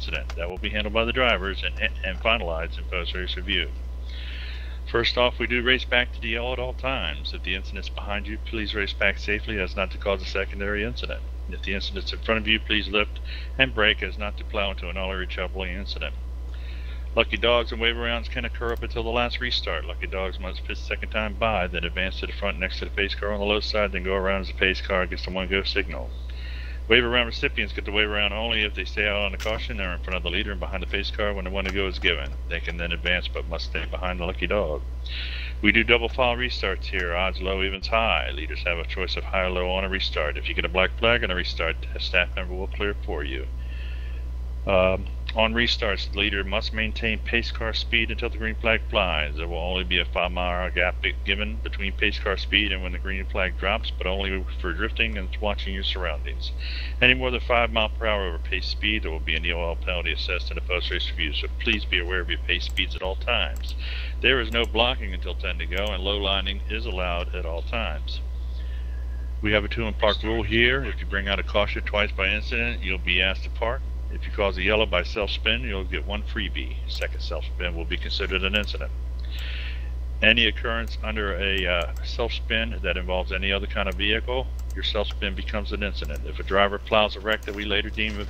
incident. That will be handled by the drivers and finalized in post-race review. First off, we do race back to the yellow at all times. If the incident is behind you, please race back safely as not to cause a secondary incident. If the incident is in front of you, please lift and brake as not to plow into an already troubling incident. Lucky dogs and wave arounds can occur up until the last restart. Lucky dogs must pit second time by, then advance to the front next to the pace car on the low side, then go around as the pace car gets the one-go signal. Wave around recipients get to wave around only if they stay out on the caution or in front of the leader and behind the pace car when the one-to-go is given. They can then advance but must stay behind the lucky dog. We do double file restarts here, odds low, evens high. Leaders have a choice of high or low on a restart. If you get a black flag on a restart, a staff member will clear it for you. On restarts, the leader must maintain pace car speed until the green flag flies. There will only be a 5-mile gap given between pace car speed and when the green flag drops, but only for drifting and watching your surroundings. Any more than 5 miles per hour over pace speed, there will be an EOL penalty assessed in a post-race review, so please be aware of your pace speeds at all times. There is no blocking until 10 to go, and low lining is allowed at all times. We have a 2 and park rule here. If you bring out a caution twice by incident, you'll be asked to park. If you cause a yellow by self-spin, you'll get 1 freebie. Second self-spin will be considered an incident. Any occurrence under a self-spin that involves any other kind of vehicle, your self-spin becomes an incident. If a driver plows a wreck that we later deem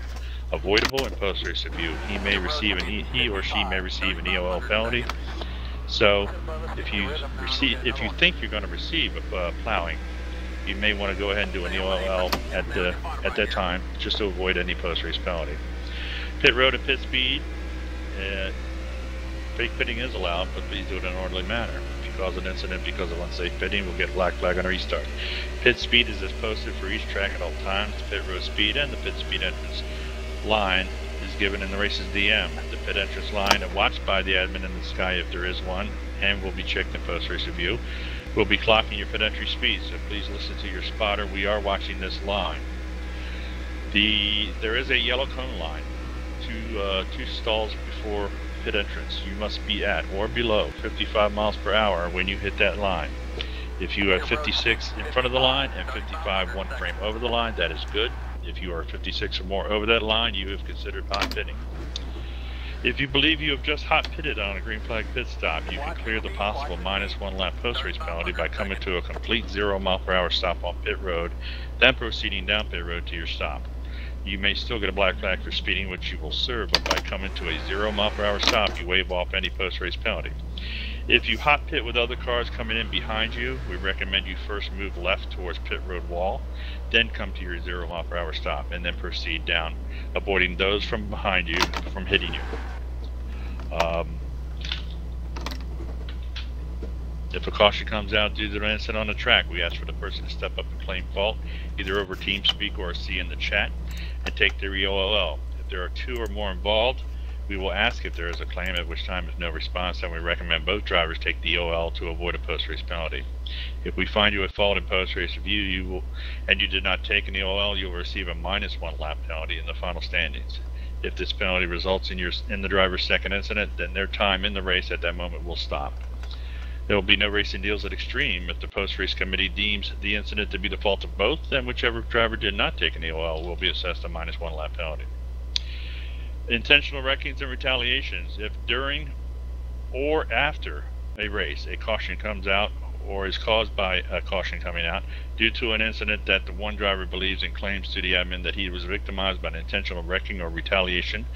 avoidable in post-race review, he or she may receive an EOL penalty. So, if you think you're going to receive a plowing, you may want to go ahead and do an EOL at that time, just to avoid any post-race penalty. Pit road and pit speed. Fake pitting is allowed, but please do it in an orderly manner. If you cause an incident because of unsafe pitting, we'll get a black flag on a restart. Pit speed is as posted for each track at all times. The pit road speed and the pit speed entrance line is given in the race's DM. The pit entrance line is watched by the admin in the sky if there is one, and will be checked in post-race review. We'll be clocking your pit entry speed, so please listen to your spotter. We are watching this line. There is a yellow cone line, two stalls before pit entrance. You must be at or below 55 miles per hour when you hit that line. If you have 56 in front of the line and 55 one frame over the line, that is good. If you are 56 or more over that line, you have considered hot pitting. If you believe you have just hot pitted on a green flag pit stop, you can clear the possible -1 lap post-race penalty by coming to a complete 0 mile per hour stop on pit road, then proceeding down pit road to your stop. You may still get a black flag for speeding, which you will serve, but by coming to a 0 mile per hour stop, you waive off any post-race penalty. If you hot pit with other cars coming in behind you, we recommend you first move left towards pit road wall, then come to your 0 mile per hour stop, and then proceed down, avoiding those from behind you from hitting you. If a caution comes out due to an incident on the track, we ask for the person to step up and claim fault, either over TeamSpeak or see in the chat, and take their EOL. If there are 2 or more involved, we will ask if there is a claim, at which time if no response, then we recommend both drivers take the EOL to avoid a post-race penalty. If we find you at fault in post-race review and you did not take an EOL, you will receive a -1 lap penalty in the final standings. If this penalty results in the driver's second incident, then their time in the race at that moment will stop. There will be no racing deals at Extreme. If the post-race committee deems the incident to be the fault of both, then whichever driver did not take an EOL will be assessed a -1 lap penalty. Intentional wreckings and retaliations. If during or after a race a caution comes out or is caused by a caution coming out due to an incident that the one driver believes and claims to the admin that he was victimized by an intentional wrecking or retaliation,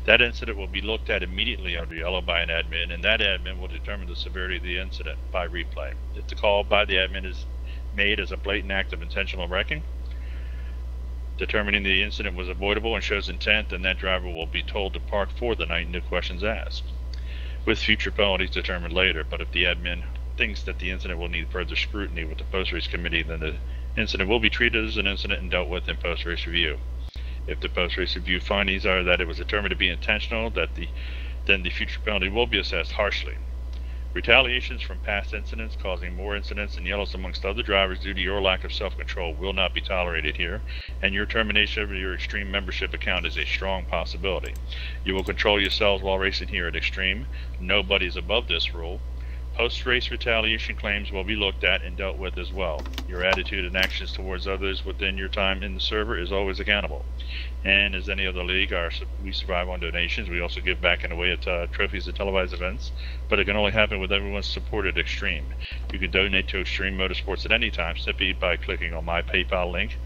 that incident will be looked at immediately under yellow by an admin, and that admin will determine the severity of the incident by replay. If the call by the admin is made as a blatant act of intentional wrecking, determining the incident was avoidable and shows intent, then that driver will be told to park for the night and no questions asked, with future penalties determined later. But if the admin thinks that the incident will need further scrutiny with the post-race committee, then the incident will be treated as an incident and dealt with in post-race review. If the post-race review findings are that it was determined to be intentional, then the future penalty will be assessed harshly. Retaliations from past incidents causing more incidents and yellows amongst other drivers due to your lack of self-control will not be tolerated here, and your termination of your Extreme membership account is a strong possibility. You will control yourselves while racing here at Extreme. Nobody is above this rule. Post-race retaliation claims will be looked at and dealt with as well. Your attitude and actions towards others within your time in the server is always accountable. And as any other league, we survive on donations. We also give back in a way of trophies at televised events, but it can only happen with everyone's support at Extreme. You can donate to Extreme Motorsports at any time simply by clicking on my PayPal link,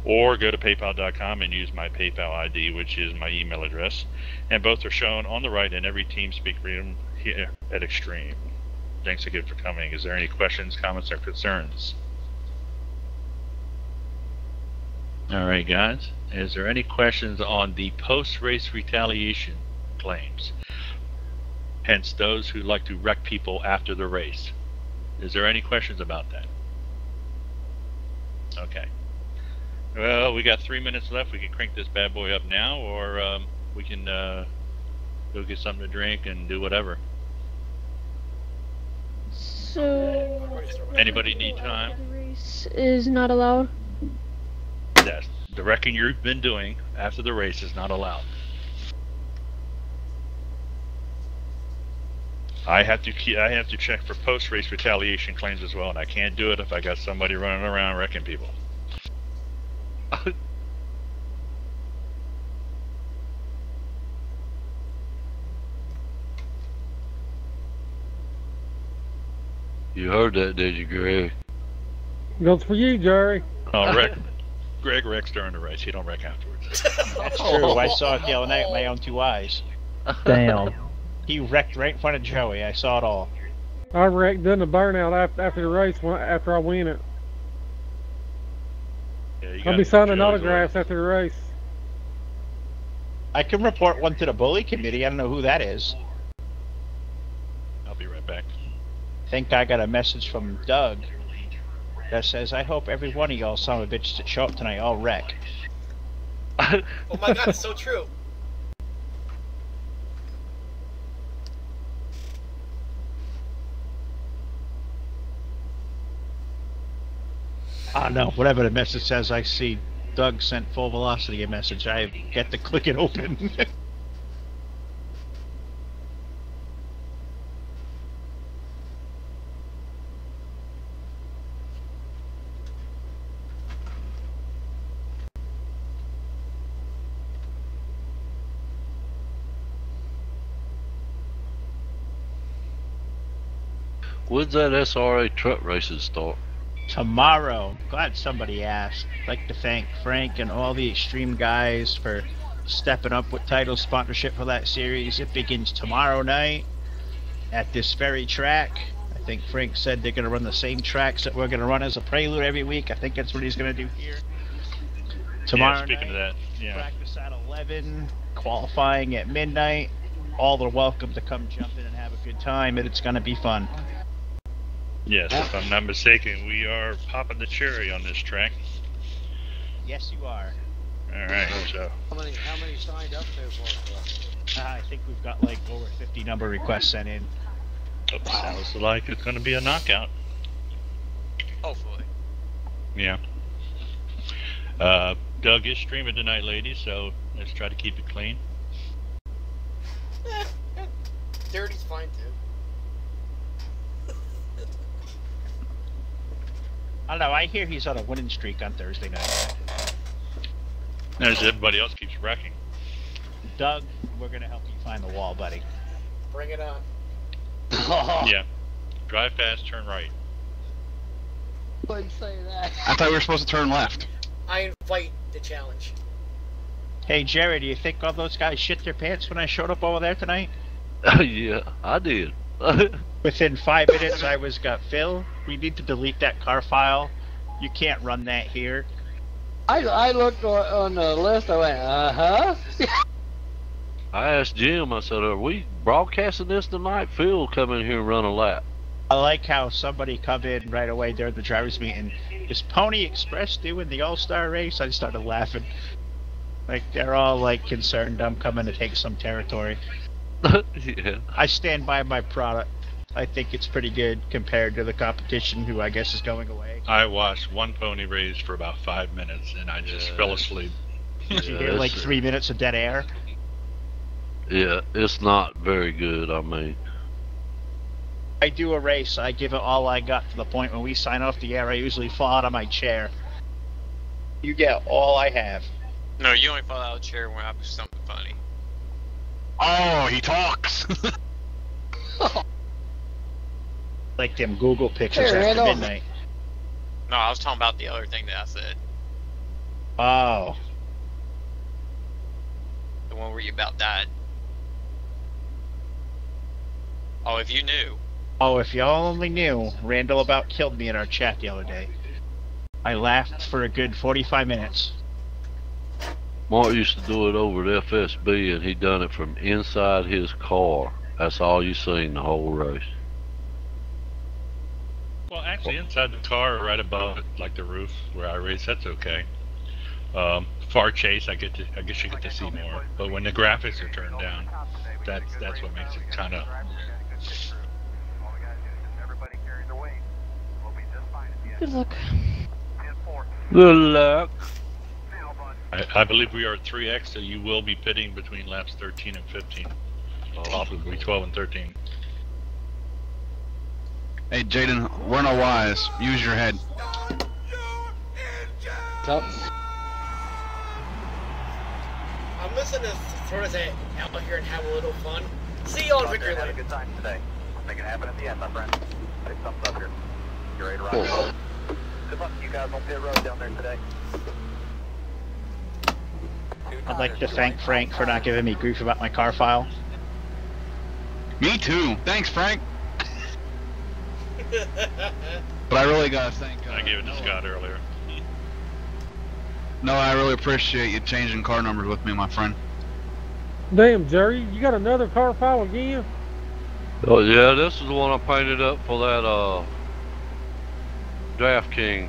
or go to paypal.com and use my PayPal ID, which is my email address. And both are shown on the right in every TeamSpeak room here at Extreme. Thanks again for coming. Is there any questions, comments, or concerns? All right, guys. Is there any questions on the post-race retaliation claims? Hence, those who like to wreck people after the race. Is there any questions about that? Okay. Well, we got 3 minutes left. We can crank this bad boy up now, or we can go get something to drink and do whatever. So, anybody need time? The race is not allowed. Yes, the wrecking you've been doing after the race is not allowed. I have to check for post-race retaliation claims as well, and I can't do it if I got somebody running around wrecking people. You heard that, did you, Greg? Goes for you, Jerry. Oh, Greg wrecks during the race. He don't wreck afterwards. That's true. I saw it the other night with my own two eyes. Damn. He wrecked right in front of Joey. I saw it all. I wrecked doing the burnout after the race after I win it. Yeah, I'll be signing autographs after the race. I can report one to the bully committee. I don't know who that is. I'll be right back. I think I got a message from Doug that says, I hope every one of y'all son of a bitches that show up tonight all wreck. Oh my god, it's so true. I don't know. Whatever the message says, I see Doug sent full velocity a message. I get to click it open. When's that SRA truck races start? Tomorrow. Glad somebody asked. I'd like to thank Frank and all the Extreme guys for stepping up with title sponsorship for that series. It begins tomorrow night at this very track. I think Frank said they're going to run the same tracks that we're going to run as a prelude every week. I think that's what he's going to do here. Tomorrow speaking night, of that, yeah. Practice at 11, qualifying at midnight. All are welcome to come jump in and have a good time, and it's going to be fun. Yes, if I'm not mistaken, we are popping the cherry on this track. Yes, you are. Alright, so. How many signed up there for? I think we've got like over 50 number requests sent in. Sounds like it's going to be a knockout. Hopefully. Yeah. Doug is streaming tonight, ladies, so let's try to keep it clean. Dirty's fine too. I don't know, I hear he's on a winning streak on Thursday night. As everybody else keeps wrecking. Doug, we're going to help you find the wall, buddy. Bring it on. Yeah. Drive fast, turn right. Wouldn't say that. I thought we were supposed to turn left. I invite the challenge. Hey, Jerry, do you think all those guys shit their pants when I showed up over there tonight? Yeah, I did. Within 5 minutes, I got, Phil, we need to delete that car file. You can't run that here. I looked on the list, I went, uh-huh. I asked Jim, I said, are we broadcasting this tonight? Phil, come in here and run a lap. I like how somebody come in right away during the drivers' meeting. Is Pony Express doing the All-Star race? I started laughing. Like, they're all, like, concerned I'm coming to take some territory. Yeah. I stand by my product. I think it's pretty good compared to the competition, who I guess is going away. I watched one pony race for about 5 minutes, and I just fell asleep. Did you hear, like, 3 minutes of dead air? Yeah, it's not very good, I mean. I do a race, I give it all I got to the point when we sign off the air. I usually fall out of my chair. You get all I have. No, you only fall out of the chair when I do something funny. Oh, he talks. Like them Google pictures Hey, after Randall. midnight. No, I was talking about the other thing that I said. Oh. The one where you about died. Oh, if you knew. Oh, if y'all only knew, Randall about killed me in our chat the other day. I laughed for a good 45 minutes. Mark used to do it over at FSB, and he done it from inside his car. That's all you seen the whole race. Well, actually, inside the car, right above it, like the roof where I race, that's okay. Far chase, I guess you get to see more. But when the graphics are turned down, that's what makes it kind of. Good luck. Good luck. I believe we are at 3x, so you will be pitting between laps 13 and 15. Possibly 12 and 13. Hey, Jaden, we're no wise. Use your head. Top. I'm listening to throw us out here and have a little fun. See you on Victory Have a Lane. good time today. Make it happen at the end, my friend. Take thumbs up here. You're ready to rock and roll. Good luck to you guys on pit road down there today. I'd like to thank Frank for not giving me grief about my car file. Me too. Thanks, Frank. But I really gotta thank. I gave it to Scott earlier. No, I really appreciate you changing car numbers with me, my friend. Damn, Jerry, you got another car file again? Oh yeah, this is the one I painted up for that DraftKings.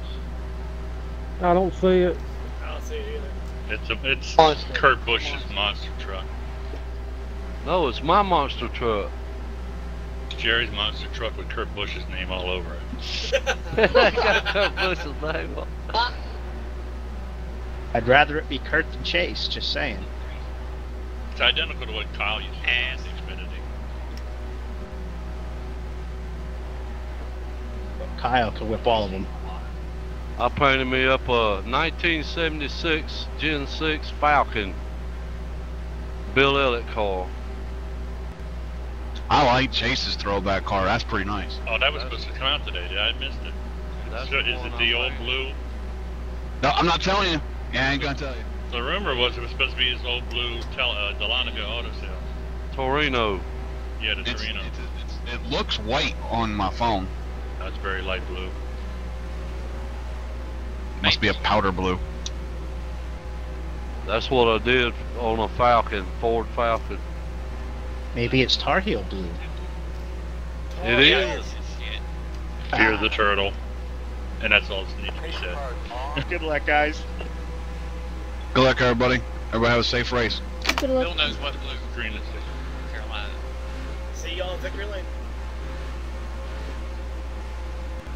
I don't see it. I don't see it either. It's Monster. Kurt Busch's monster truck. No, it's my monster truck. Jerry's monster truck with Kurt Busch's name all over it. Got Kurt Busch's name on. I'd rather it be Kurt than Chase, just saying. It's identical to what Kyle used to do in the Xfinity. Kyle could whip all of them. I painted me up a 1976 Gen 6 Falcon Bill Elliott car. I like Chase's throwback car. That's pretty nice. Oh, that was supposed to come out today. Did I miss it? So, is it the old blue? No, I'm not telling you. Yeah, I ain't gonna tell you. The rumor was it was supposed to be his old blue Dahlonega auto sales. Torino. Yeah, the Torino. It looks white on my phone. That's very light blue. Must be a powder blue. That's what I did on a Falcon, Ford Falcon. Maybe it's Tar Heel blue. It is. Fear the turtle. And that's all that's needed to be said. Good luck, guys. Good luck, everybody. Everybody have a safe race. Good Bill luck. knows what blue. Green is Carolina. See you on Victory Lane.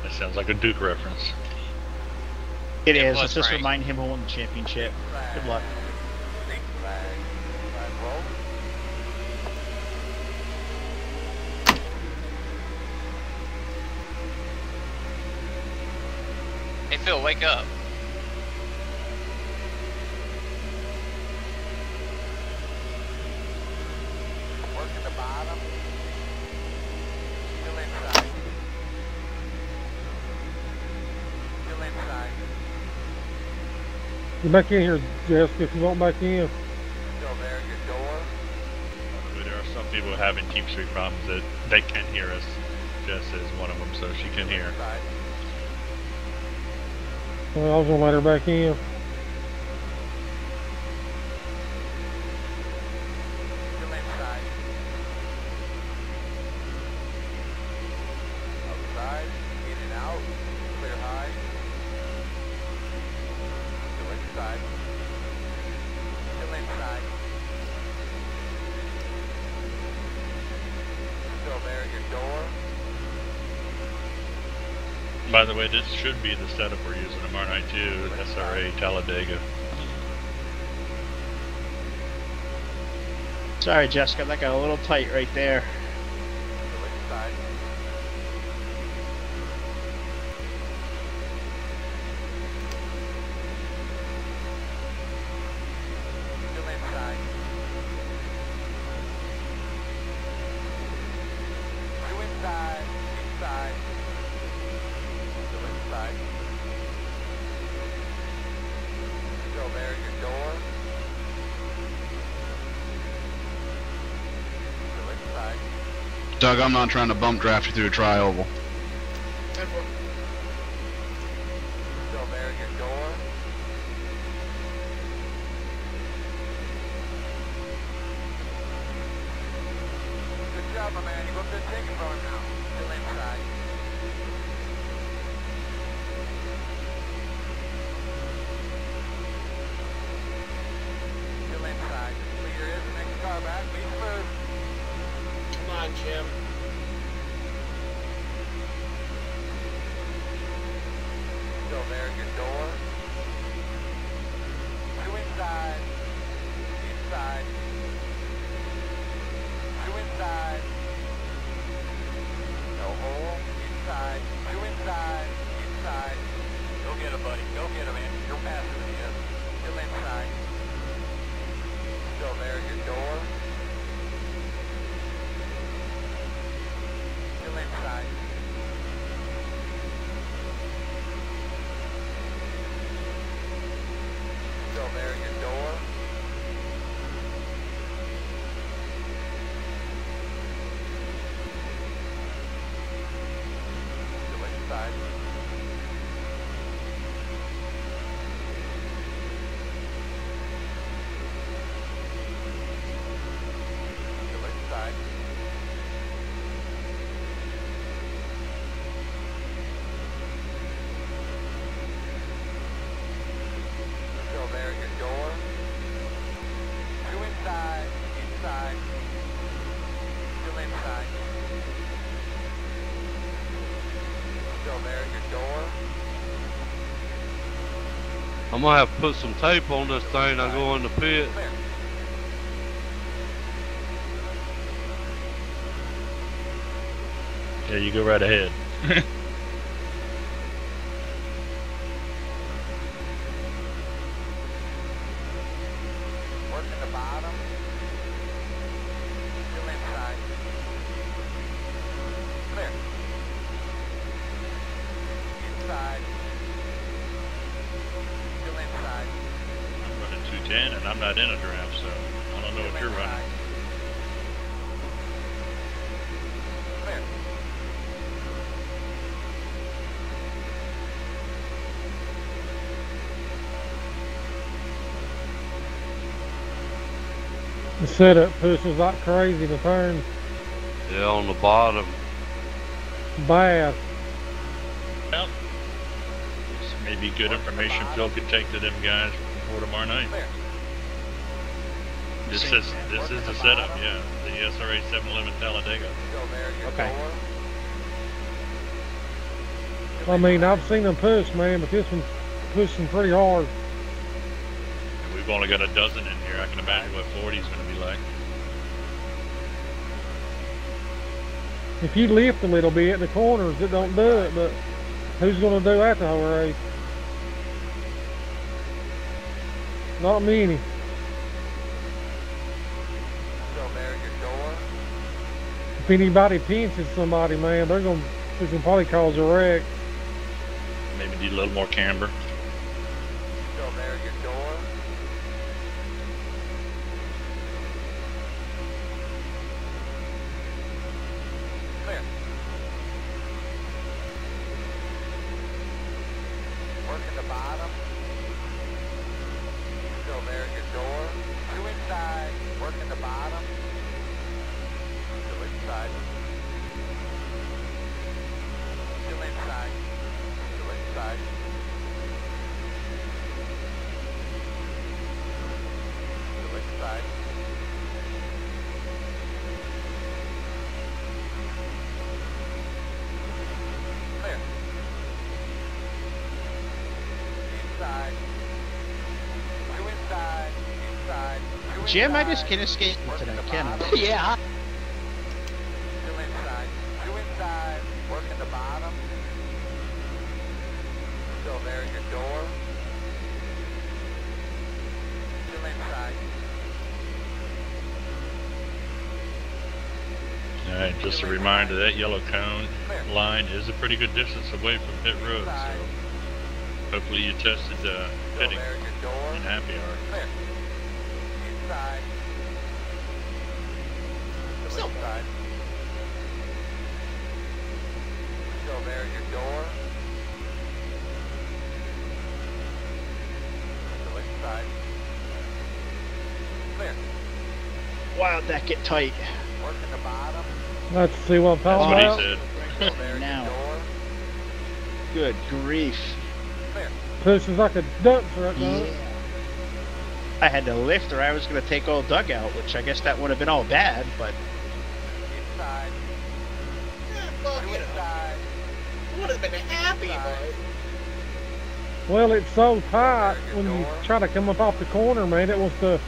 That sounds like a Duke reference. It Yeah, is. plus Let's just Frank. remind him who won the championship. Good luck. Hey Phil, wake up. Working the bottom. Still inside. Still inside. Get back in here, Jessica, if you want back in. Still there, your door. There are some people having Team Street problems that they can hear us. Jess is one of them, so she can hear. Inside. Well, I was gonna let her back in. Still inside. Outside. In and out. Clear high. Still inside. Still inside. Still there, your door. By the way, this should be the setup we're using tomorrow night too, SRA Talladega. Sorry, Jessica, that got a little tight right there. Still inside. Doug, I'm not trying to bump draft you through a tri-oval. 10-4. Still there, your door. Good job, my man. You go up there and take it from him now. Still inside. Still inside. Leader is the next car back. Lead first. Come on, Jim. Still there, your door. Two inside. Inside. Two inside. No hole. Inside. Two inside. Inside. Go get him, buddy. Go get him, man. You're faster than he is. Still inside. Still there, your door. Still inside. Still there, your door. Still inside. Still inside. Still there, your door. Two inside, inside. Still inside. Still there, your door. I'm gonna have to put some tape on this thing. I go in the pit. Clear. Yeah, you go right ahead. Working the bottom. Still inside. Clear. Inside. Still inside. I'm running 210 and I'm not in a draft, so I don't know what you're running. Clear. The setup pushes like crazy to turn. Yeah, on the bottom. Bad. Well, this may be good information Phil could take to them guys before tomorrow night. Clear. This is the setup, yeah. The SRA 711 Talladega. Still there, your Okay. door. I mean, I've seen them push, man, but this one's pushing pretty hard. We've only got a dozen in here. I can imagine what 40's going to be like. If you lift a little bit in the corners, it don't do it, but who's going to do that the whole race? Not many. Still there, your door. If anybody pinches somebody, man, they're going to probably cause a wreck. Maybe need a little more camber. Still there, your door. Clear. Working the bottom. Still there, your door. Two inside. Working the bottom. Still inside. Still inside. Still inside. Still inside. Clear. Inside. Two inside. Inside. Two Jim, I inside. just can't escape you Working today, the can I? bottom. Yeah. Still inside. Two inside. Working the bottom. Still there, your door. Still inside. All right, just a reminder, that yellow cone line is a pretty good distance away from pit road, so hopefully you tested Still pitting there, your door. in happy hour. Clear. Inside. Still inside. Still there, your door. Still inside. Clear. Wow, that get tight. Working the bottom. Let's see what I'm That's talking what he about. said. Still there, Now. your door. Good grief. Clear. Pushes like a duck truck, don't it? I had to lift or I was going to take old Doug out, which I guess that would have been all bad, but Inside. Yeah, fuck Two it. inside. Would have been happy, but Well, it's so tight when you try to come up off the corner, man. It wants to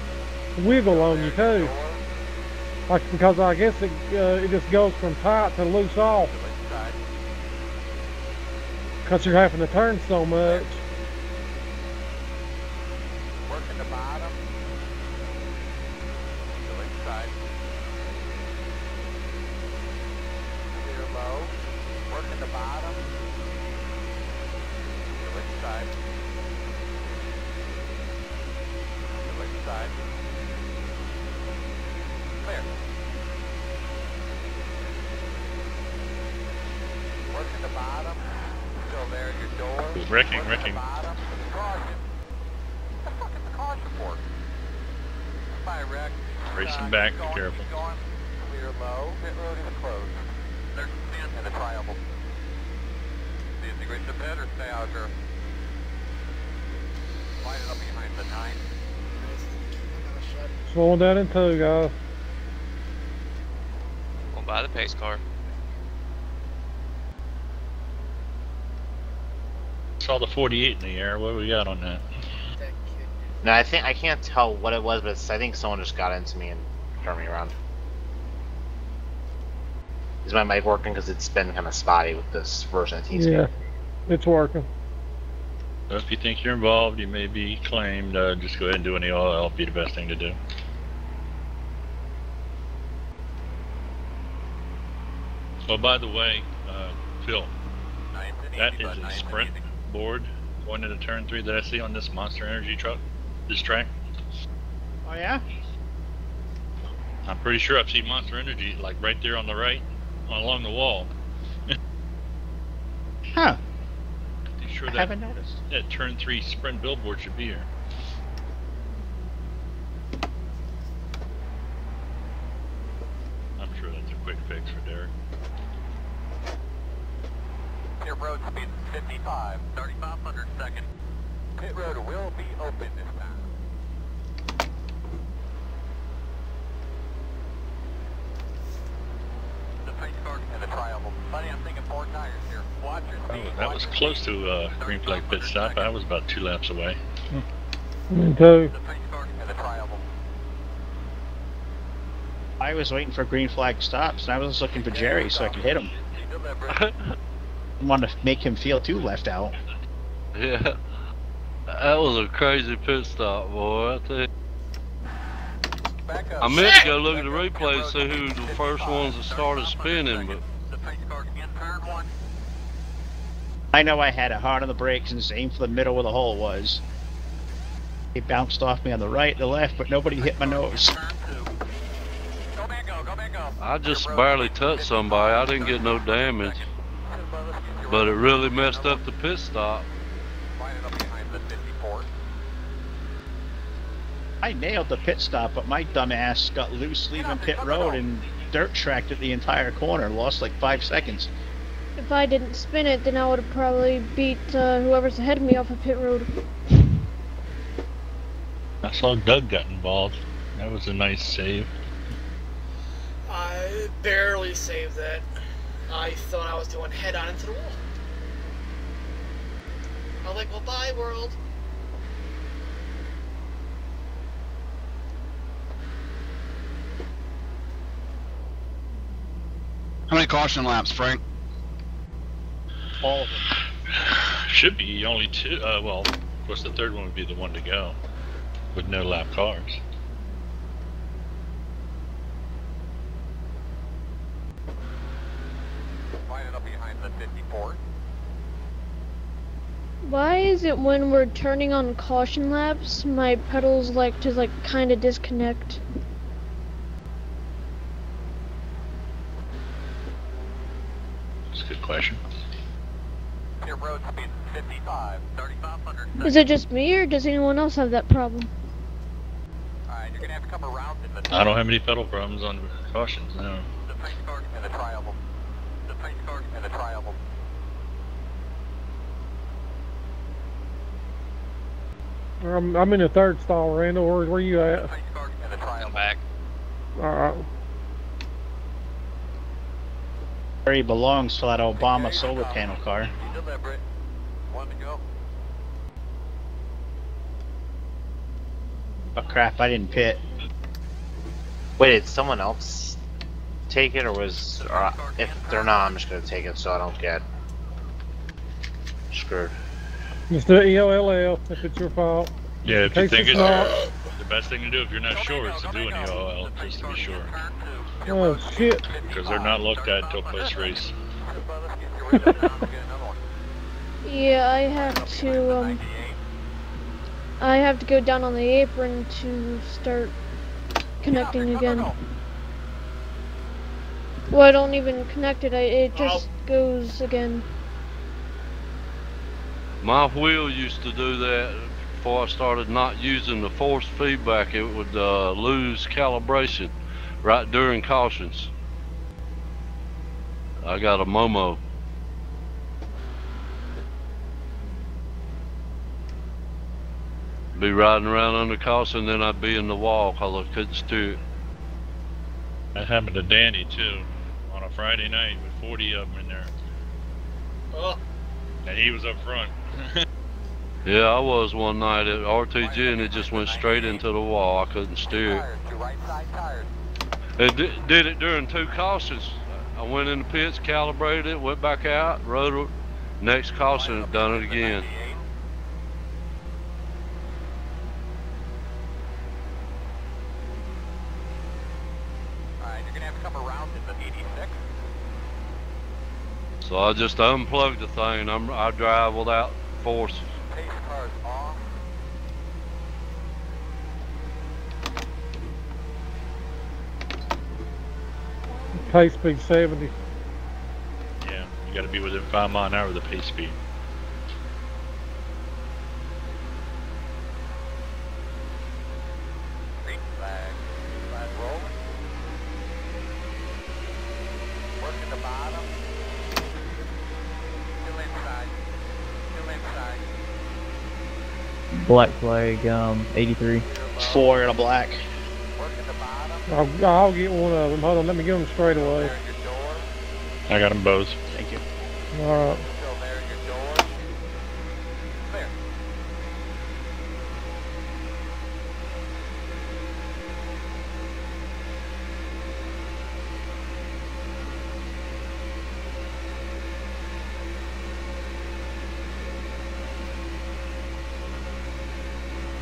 wiggle on you too. Like because I guess it just goes from tight to loose off Still inside. because you're having to turn so much. Working the bottom. Still inside. Clear low. Working the bottom. Still inside. Still inside. Clear. Working the bottom. Still there at your door. Wrecking, Working wrecking. the bottom. Caution. What the fuck is the caution for? Bye, wreck. Racing back, be Keep careful. keep going. Clear low. Pit road is closed. There's a stand and a triangle. See if you reach the pit or stay out here. Line it up behind the 9. Slowing down in two, guys. We'll buy the pace car. Saw the 48 in the air. What do we got on that? that kid. No, I can't tell what it was, but I think someone just got into me and turned me around. Is my mic working? Because it's been kind of spotty with this version of TeamSpeak. Yeah, it's working. So if you think you're involved, you may be claimed. Just go ahead and do an EOL. Be the best thing to do. Oh, by the way, Phil, that is a sprint board going into turn 3 that I see on this Monster Energy truck, this track. oh yeah? I'm pretty sure I've seen Monster Energy like right there on the right, along the wall. Huh. Pretty sure I that haven't noticed. that turn 3 sprint billboard should be here. I'm sure that's a quick fix for Derek. Pit road speed 55, 3500 seconds. Pit road will be open this time. The pace car and the triangle. Buddy, I'm thinking 4 tires here. Watch your speed. That was close to green flag pit stop. I was about 2 laps away. Me too. The pace car and the triangle. I was waiting for green flag stops, and I was looking for Jerry so I could hit him. Delivery. I wanted to make him feel too left out. Yeah. That was a crazy pit stop, boy. I tell you. Back up. I meant to go look at the replay and see who the first ones that started spinning, but The pace car in turn 1. I know I had it hard on the brakes and just aimed for the middle where the hole was. He bounced off me on the right, the left, but nobody hit my nose. Turn 2. Go back, go back, go. I just barely touched somebody. I didn't get no damage, but it really messed up the pit stop. Line it up behind the 54. I nailed the pit stop, but my dumb ass got loose leaving pit road and dirt tracked it the entire corner, lost like 5 seconds. If I didn't spin it, then I would have probably beat whoever's ahead of me off of pit road. I saw Doug got involved. That was a nice save. I barely saved that. I thought I was doing head on into the wall. I was like, well, bye, world. How many caution laps, Frank? All of them. Should be only 2. Well, of course, the third one would be the one to go, with no lap cars. Line it up behind the 54. Why is it when we're turning on caution laps, my pedals like to kind of disconnect? That's a good question. Your road speed 55, 3500. Is it just me, or does anyone else have that problem? Alright, you're gonna have to come around in the I don't have any pedal problems on cautions, no. the pace car and the trial. The pace car and the trial. I'm in the third stall, Randall. Where you at? Come back. Alright. Where he belongs to that Obama solar panel car. Deliberate. One to go. Oh crap, I didn't pit. Wait, did someone else take it, or was... if they're not, I'm just gonna take it so I don't get screwed. Just do EOLL if it's your fault. Yeah, if you In case think it's it's not. the best thing to do if you're not sure is to do an EOL, just to be sure. Oh shit. Because they're not looked at until post race. Yeah, I have to go down on the apron to start connecting again. Well, I don't even connect it, it just goes again. My wheel used to do that before I started not using the force feedback. It would lose calibration right during cautions. I got a Momo. Be riding around under caution, then I'd be in the wall because I couldn't steer it. That happened to Danny too, on a Friday night with 40 of them in there. Oh. And he was up front. Yeah, I was one night at RTG and it just went straight into the wall. I couldn't steer it. It did it during 2 cautions. I went in the pits, calibrated it, went back out, rode it. Next caution, it done it again. Alright, you're gonna have to come around in the 86. So I just unplugged the thing. I drive without force. Pace car's off. Pace speed 70. Yeah, you got to be within 5 miles an hour of the pace speed. Green flag. Flag rolling. Working the bottom. Still inside. Still inside. Black flag, 83. 4 in a black. Working the bottom. I'll get one of them. Hold on, let me get them straight away. I got them both. Thank you. Alright. Still there in your door. Clear.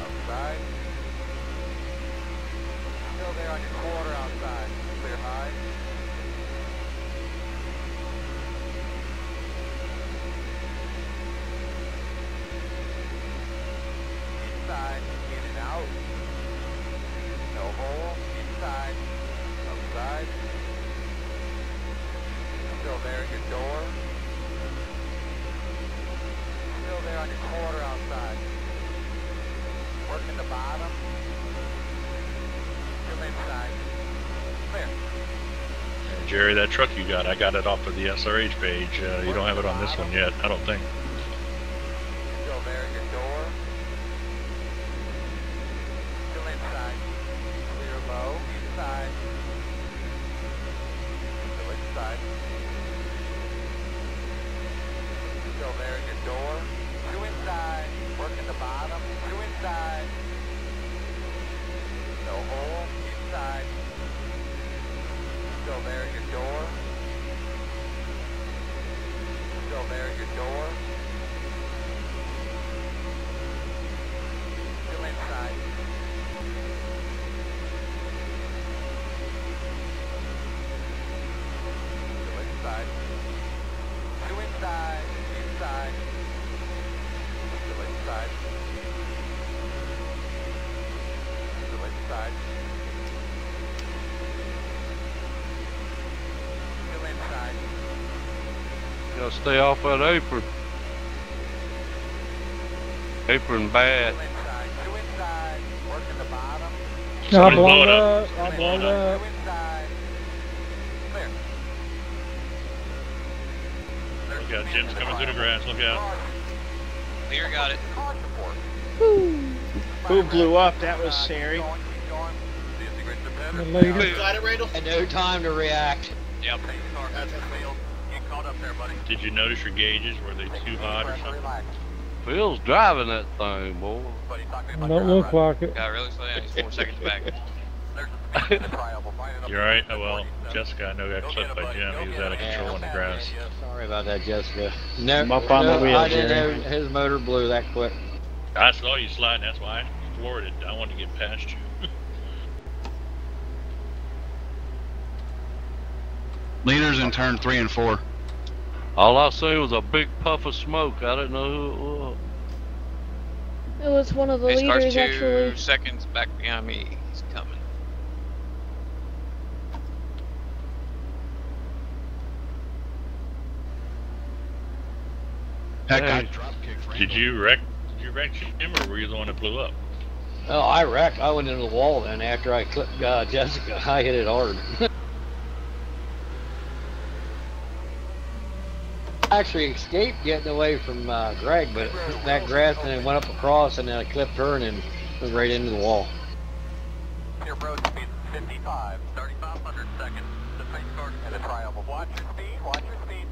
Outside. Still there on your quarter outside. Clear high. Inside, in and out. No hole. Inside. Outside. Still there at your door. Still there on your quarter outside. Working the bottom. Still inside. Clear. And Jerry, that truck you got, I got it off of the SRH page. You don't have it on this one yet, I don't think. Still there at your door. Still inside. Clear low. Inside. Still inside. Still there at your door. 2 inside. Working the bottom. 2 inside. No hole. Inside. Still there at your door. Still there at your door. Still inside. Still inside. 2 inside. Inside. Still inside. Still inside. Still inside. Gotta stay off that apron. Apron bad. I blown up. I blown up. Look out, Jim's coming through the grass. Look out. Lear got it. Who blew up? That was scary. The leader. Got it, Randall? And no time to react. Yep. Did you notice your gauges? Were they too hot or something? Phil's driving that thing, boy. Don't look like it. Got really slow down. He's 4 seconds back. You're right. Oh well, Jessica, I know got clipped by Jim. He was out of control in the grass. Sorry about that, Jessica. No, I'm up on the wheel, I didn't Jerry. know his motor blew that quick. I saw you sliding. That's why I floored it. I wanted to get past you. Leaders in turn 3 and 4. All I seen was a big puff of smoke. I didn't know who it was. It was one of the His car's leaders 2 actually. seconds back behind me. He's coming. Heck, I Hey. drop kicked Randall. Did you wreck Jim, or were you the one that blew up? Oh, I wrecked. I went into the wall then after I clipped Jessica. I hit it hard. I actually escaped getting away from Greg, but that grass and it went up across and then I clipped her and then went right into the wall. Your road speed 55, 3,500 seconds. The pace car and the triangle. Watch your speed, watch your speed.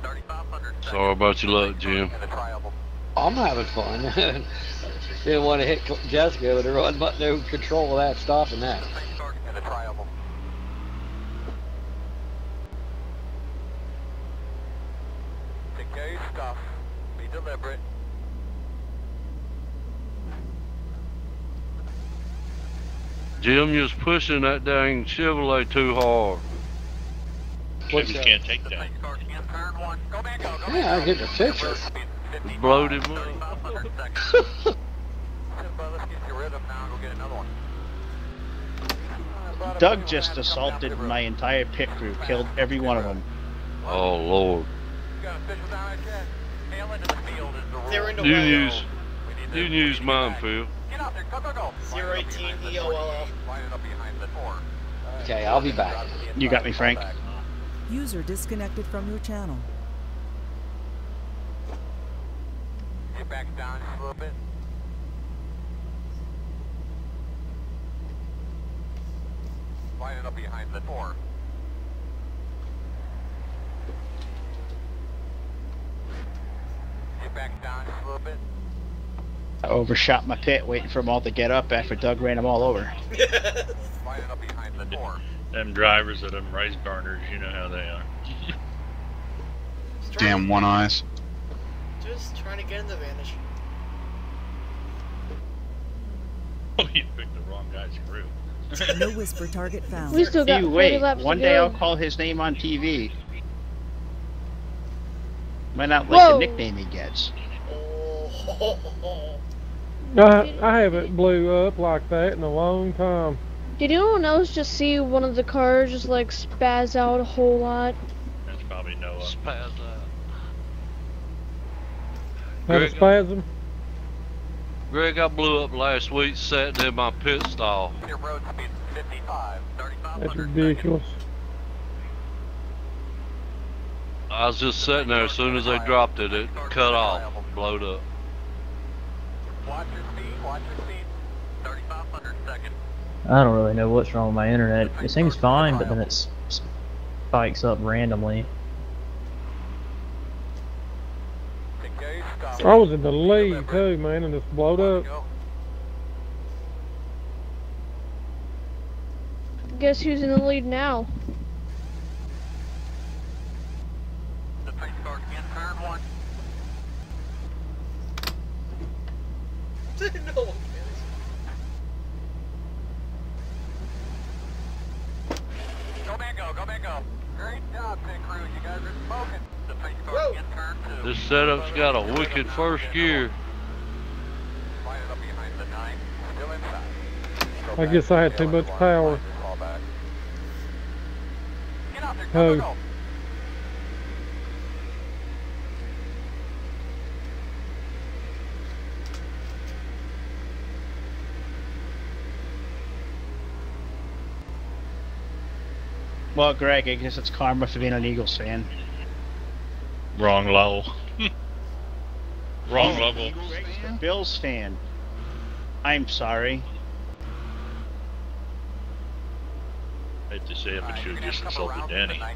3,500 seconds. Sorry about your luck, Jim. And the triangle. I'm having fun. Didn't want to hit Jessica, but there wasn't no control of that, stopping that. Pace car and the triangle. Take care of your stuff. Be deliberate. Jim, you was pushing that dang Chevrolet too hard. Chevys can't take that. Pace car in turn 1. Go back, go. Yeah, I get the picture. It blowed him up. 3,500 seconds. Let's get you rid of now and go get another one. Doug just assaulted my entire pit crew, killed every one of them. Oh, Lord. They're in the You way. use, you use mine, Phil. 018 EOLL. Okay, I'll be back. You got me, Frank. User disconnected from your channel. Get back down just a little bit. Line it up behind the door. Get back down just a little bit. I overshot my pit waiting for them all to get up after Doug ran them all over. Line it up behind the door. Them drivers of them rice burners, you know how they are. Damn one eyes. Just trying to get in the vanish. Oh, you picked the wrong guy's crew. No whisper target found. We still got You 40 wait. laps One to day go. I'll call his name on TV. Might not like the nickname he gets. I haven't blew up like that in a long time. Did anyone else just see one of the cars just like spaz out a whole lot? That's probably Noah. Spaz out. Had a spasm. Greg, I blew up last week sitting in my pit stall. Your road speed 55, 3,500 That's ridiculous. I was just sitting there. As soon as they dropped it, it cut off, blowed up. Watch your speed, watch your speed. 3,500 seconds. I don't really know what's wrong with my internet. It seems fine, but then it spikes up randomly. Take care of your stuff. I was in the lead too, man, and it's blowed up. Go. Guess who's in the lead now? The pace car in turn 1. No one cares. Go back, go back, go. Great job, pit crew. You guys are smoking. The pace car in turn 2. This setup's got a wicked first gear. Line it up behind the 9. Still inside. I guess I had too much power. Fall back. Get out there, Oh. go. Well, Greg, I guess it's karma for being an Eagles fan. Wrong level. Wrong level. Greg's a Bills fan. I'm sorry. I hate to say it, but you just insulted Danny. I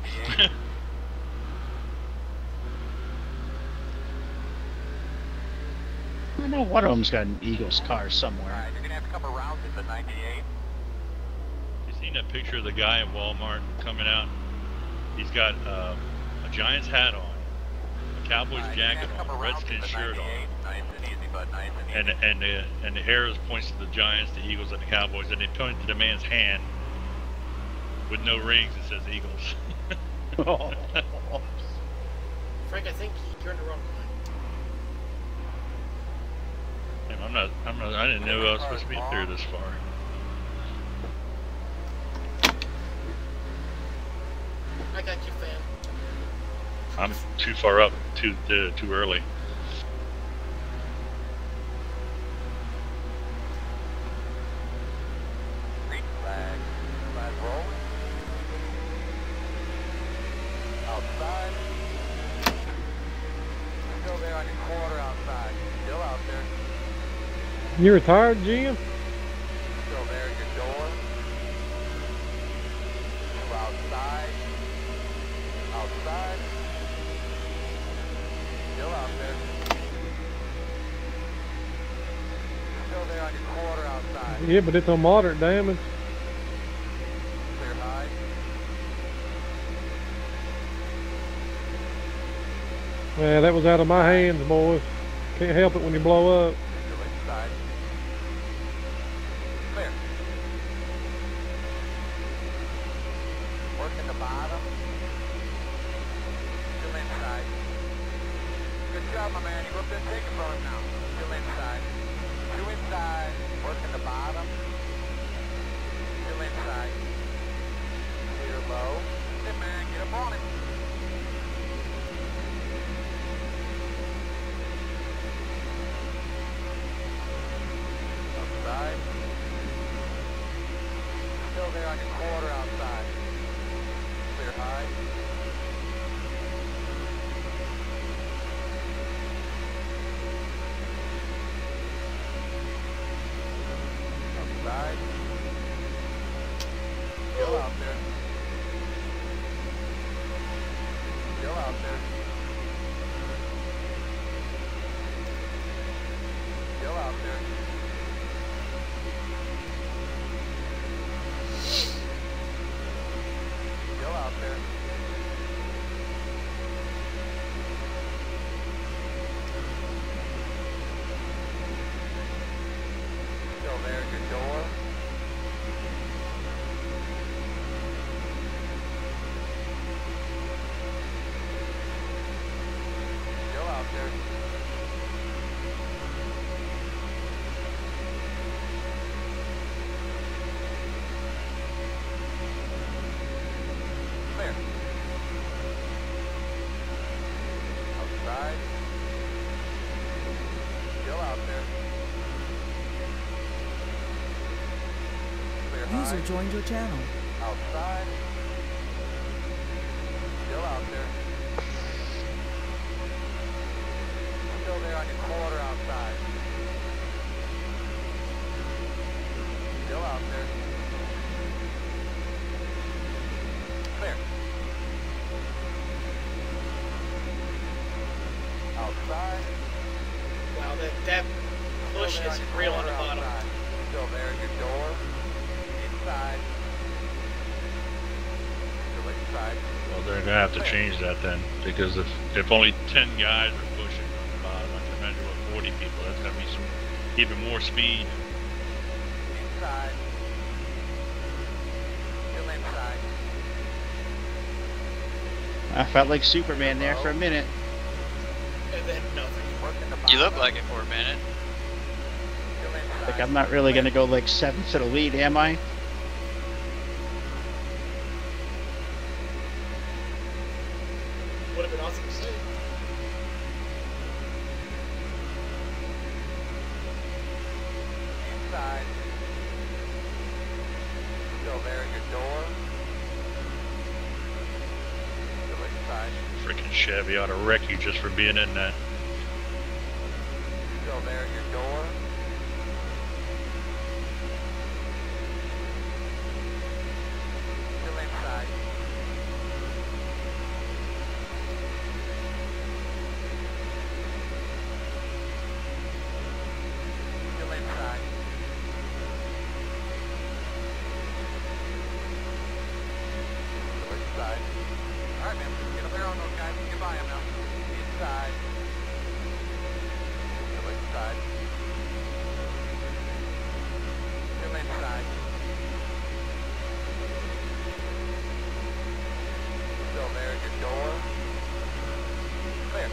know one of them's got an Eagles car somewhere. You're gonna have to come around to the 98. You seen that picture of the guy at Walmart coming out? He's got a Giants hat on, a Cowboys jacket on, a Redskins shirt on, and the arrows points to the Giants, the Eagles, and the Cowboys, and they point to the man's hand with no rings. It says Eagles. Frank, I think you're in the wrong line. I didn't know I was supposed to be up there this far. I got you, fam. I'm too far up, too early. Green flag. Flag rolling. Outside. Still there on your quarter outside. Still out there. You retired, Jim? Still there at your door. Still outside. Outside. Still out there. Still there on your quarter outside. Yeah, but it's on moderate damage. Clear high. Yeah, that was out of my hands, boys. Can't help it when you blow up. Still inside. Clear. Working the bottom. Still inside. Good job, my man. You go up there and take it from him now. Still inside. Two inside. Working the bottom. Still inside. Clear low. Hey, man, get up on it. Outside. Still there on your quarter outside. Clear high. Outside. Still out there. Still out there. Still out there. Still out there. Still there at your door. Still out there. Clear. Outside. Still out there. Clear high. User joined your channel. Outside. Still out there. Still there on your quarter outside. Still out there. Clear. Outside. Wow, that push Still there is your real on the quarter bottom. outside. Still there at your door. Inside. Still inside. Well, they're gonna have to change that then, because if only 10 guys are pushing on the bottom, I can imagine with 40 people, that's gonna be some even more speed. Inside. Still inside. I felt like Superman there for a minute. And then nothing. Working the You look bottom. like it for a minute. Still inside. Like, I'm not really gonna go like 7th to the lead, am I? Would have been awesome to see. Inside. Still there at your door. Chevy ought to wreck you just for being in that. Still there at your door. Still inside. Still inside. Still inside. Alright, man. Get up there on those guys. Get by them now. Inside. Still inside. Still inside. Still there at your door. Clear.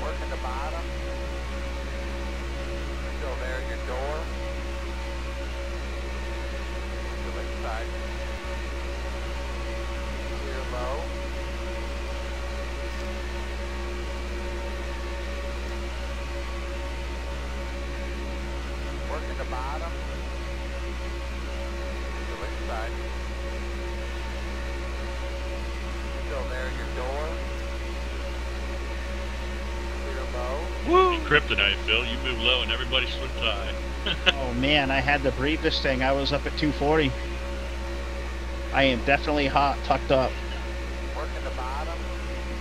Work at the bottom. Still there at your door. Still inside. Clear low. Work at the bottom. Still inside. Still there at your door. Woo! Kryptonite, Phil. You move low and everybody slipped high. Oh man, I had to breathe this thing. I was up at 240. I am definitely hot, tucked up. Work at the bottom.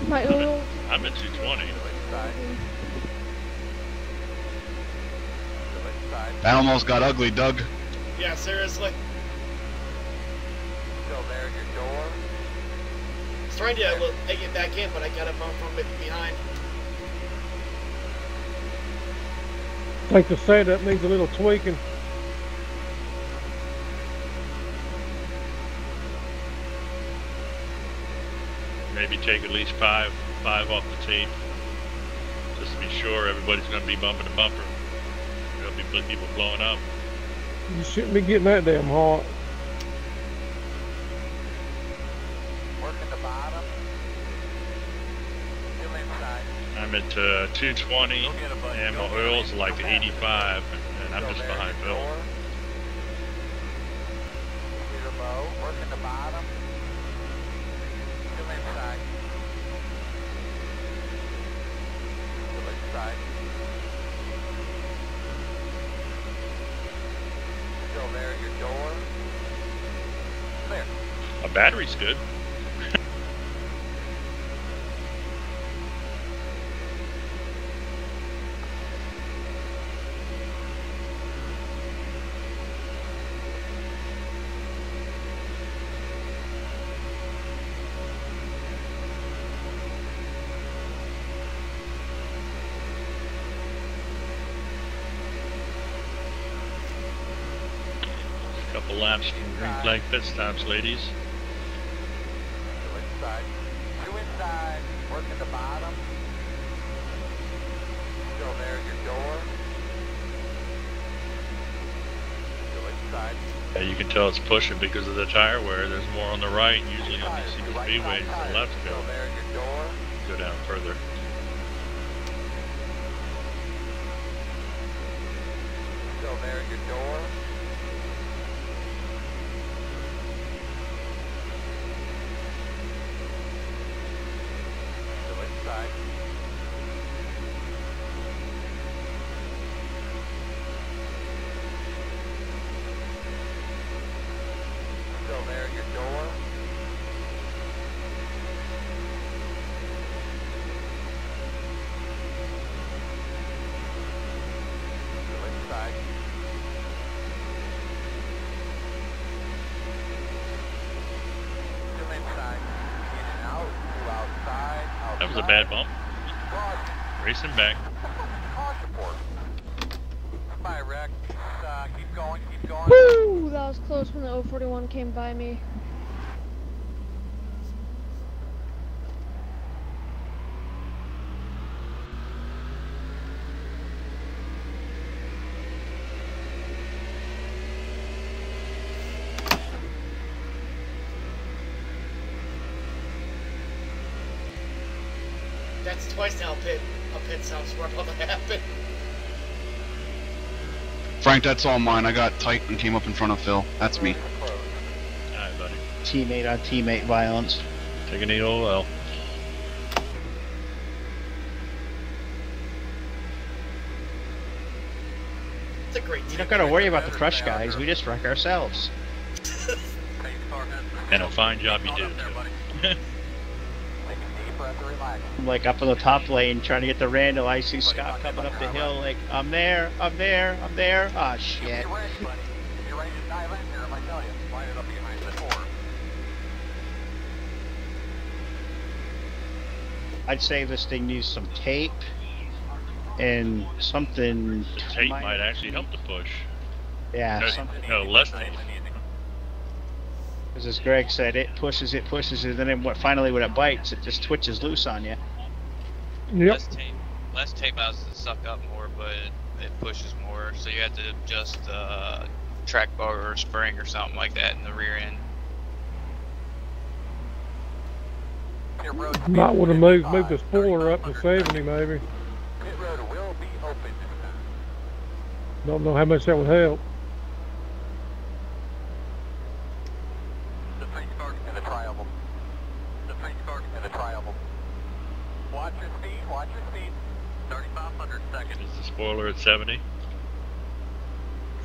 My oil. I'm at 220. Still inside. Still inside. That almost got ugly, Doug. Yeah, seriously. Still there at your door. I was trying to take it back in, but I got a bump from it behind. I think the setup needs a little tweaking. Maybe take at least five off the tape, just to be sure everybody's going to be bumping the bumper. There'll be people blowing up. You shouldn't be getting that damn hot. Work at the bottom. Still inside. I'm at 220, and my oil's like 85, and I'm just behind Phil. Clear low. Work at the bottom. Still inside. Still inside. Still there at your door. Clear. My battery's good. Couple laps from green flag pit stops, ladies. Still inside. Two inside. Work at the bottom. Still there at your door. Still inside. Yeah, you can tell it's pushing because of the tire wear. There's more on the right. Usually on these super speedways, the left Still there at your door. go down further. Still there at your door. Still inside. Still there at your door. Still inside. Still inside. In and out. To outside. Outside. That was a bad bump. Caution. Racing back. Caution port. My wreck. Keep going. Keep Woo! That was close when the 041 came by me. That's twice now a pit sound swap about to happen. Frank, that's all mine. I got tight and came up in front of Phil. That's me. Alright, buddy. Teammate on teammate violence. Taking the OL. It's a great team. You don't gotta worry about the crush guys, we just wreck ourselves. And a fine job you did. Like up in the top lane trying to get the Randall. I see Scott coming up the hill like, I'm there. Ah, shit. I'd say this thing needs some tape and something. The tape might actually help the push. Yeah, no, less tape. Because as Greg said, it pushes, and then finally when it bites, it just twitches loose on you. Yep. Less tape allows it to suck up more, but it pushes more, so you have to adjust track bar or spring or something like that in the rear end. Might want to move the spoiler up to 70 maybe. Don't know how much that would help. Watch your speed. 3,500 seconds. Is the spoiler at 70?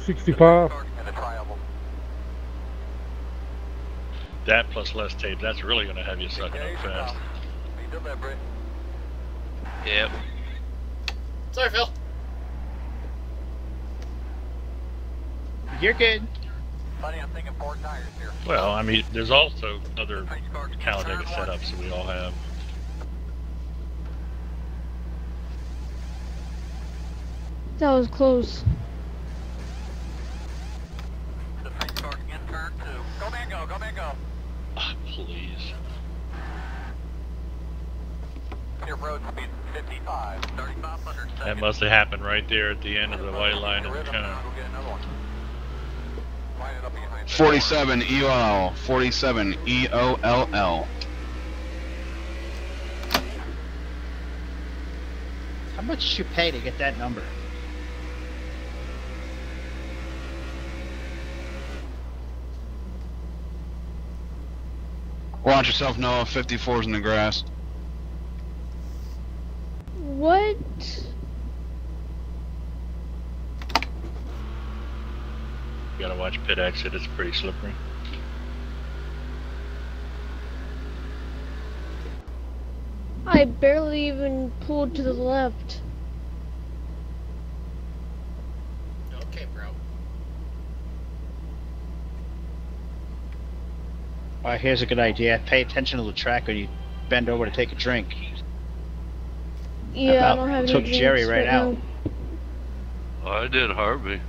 65. That plus less tape, that's really going to have you sucking up fast. Yep. Sorry, Phil. You're good. Buddy, I'm thinking 4 tires here. Well, I mean, there's also other Talladega setups that we all have. That was close. The free start in turn 2. Go Mango, go Mango. Ah, please. Your road speed 55, 3,500 seconds. That must have happened right there at the end of the white line of the cone. 47 EOL. 47 EOLL. How much did you pay to get that number? Watch yourself, Noah. 54's in the grass. What? You gotta watch pit exit, it's pretty slippery. I barely even pulled to the left. Okay, bro. Alright, here's a good idea. Pay attention to the track when you bend over to take a drink. Yeah, I don't have any took drinks Jerry right out. now. I did Harvey.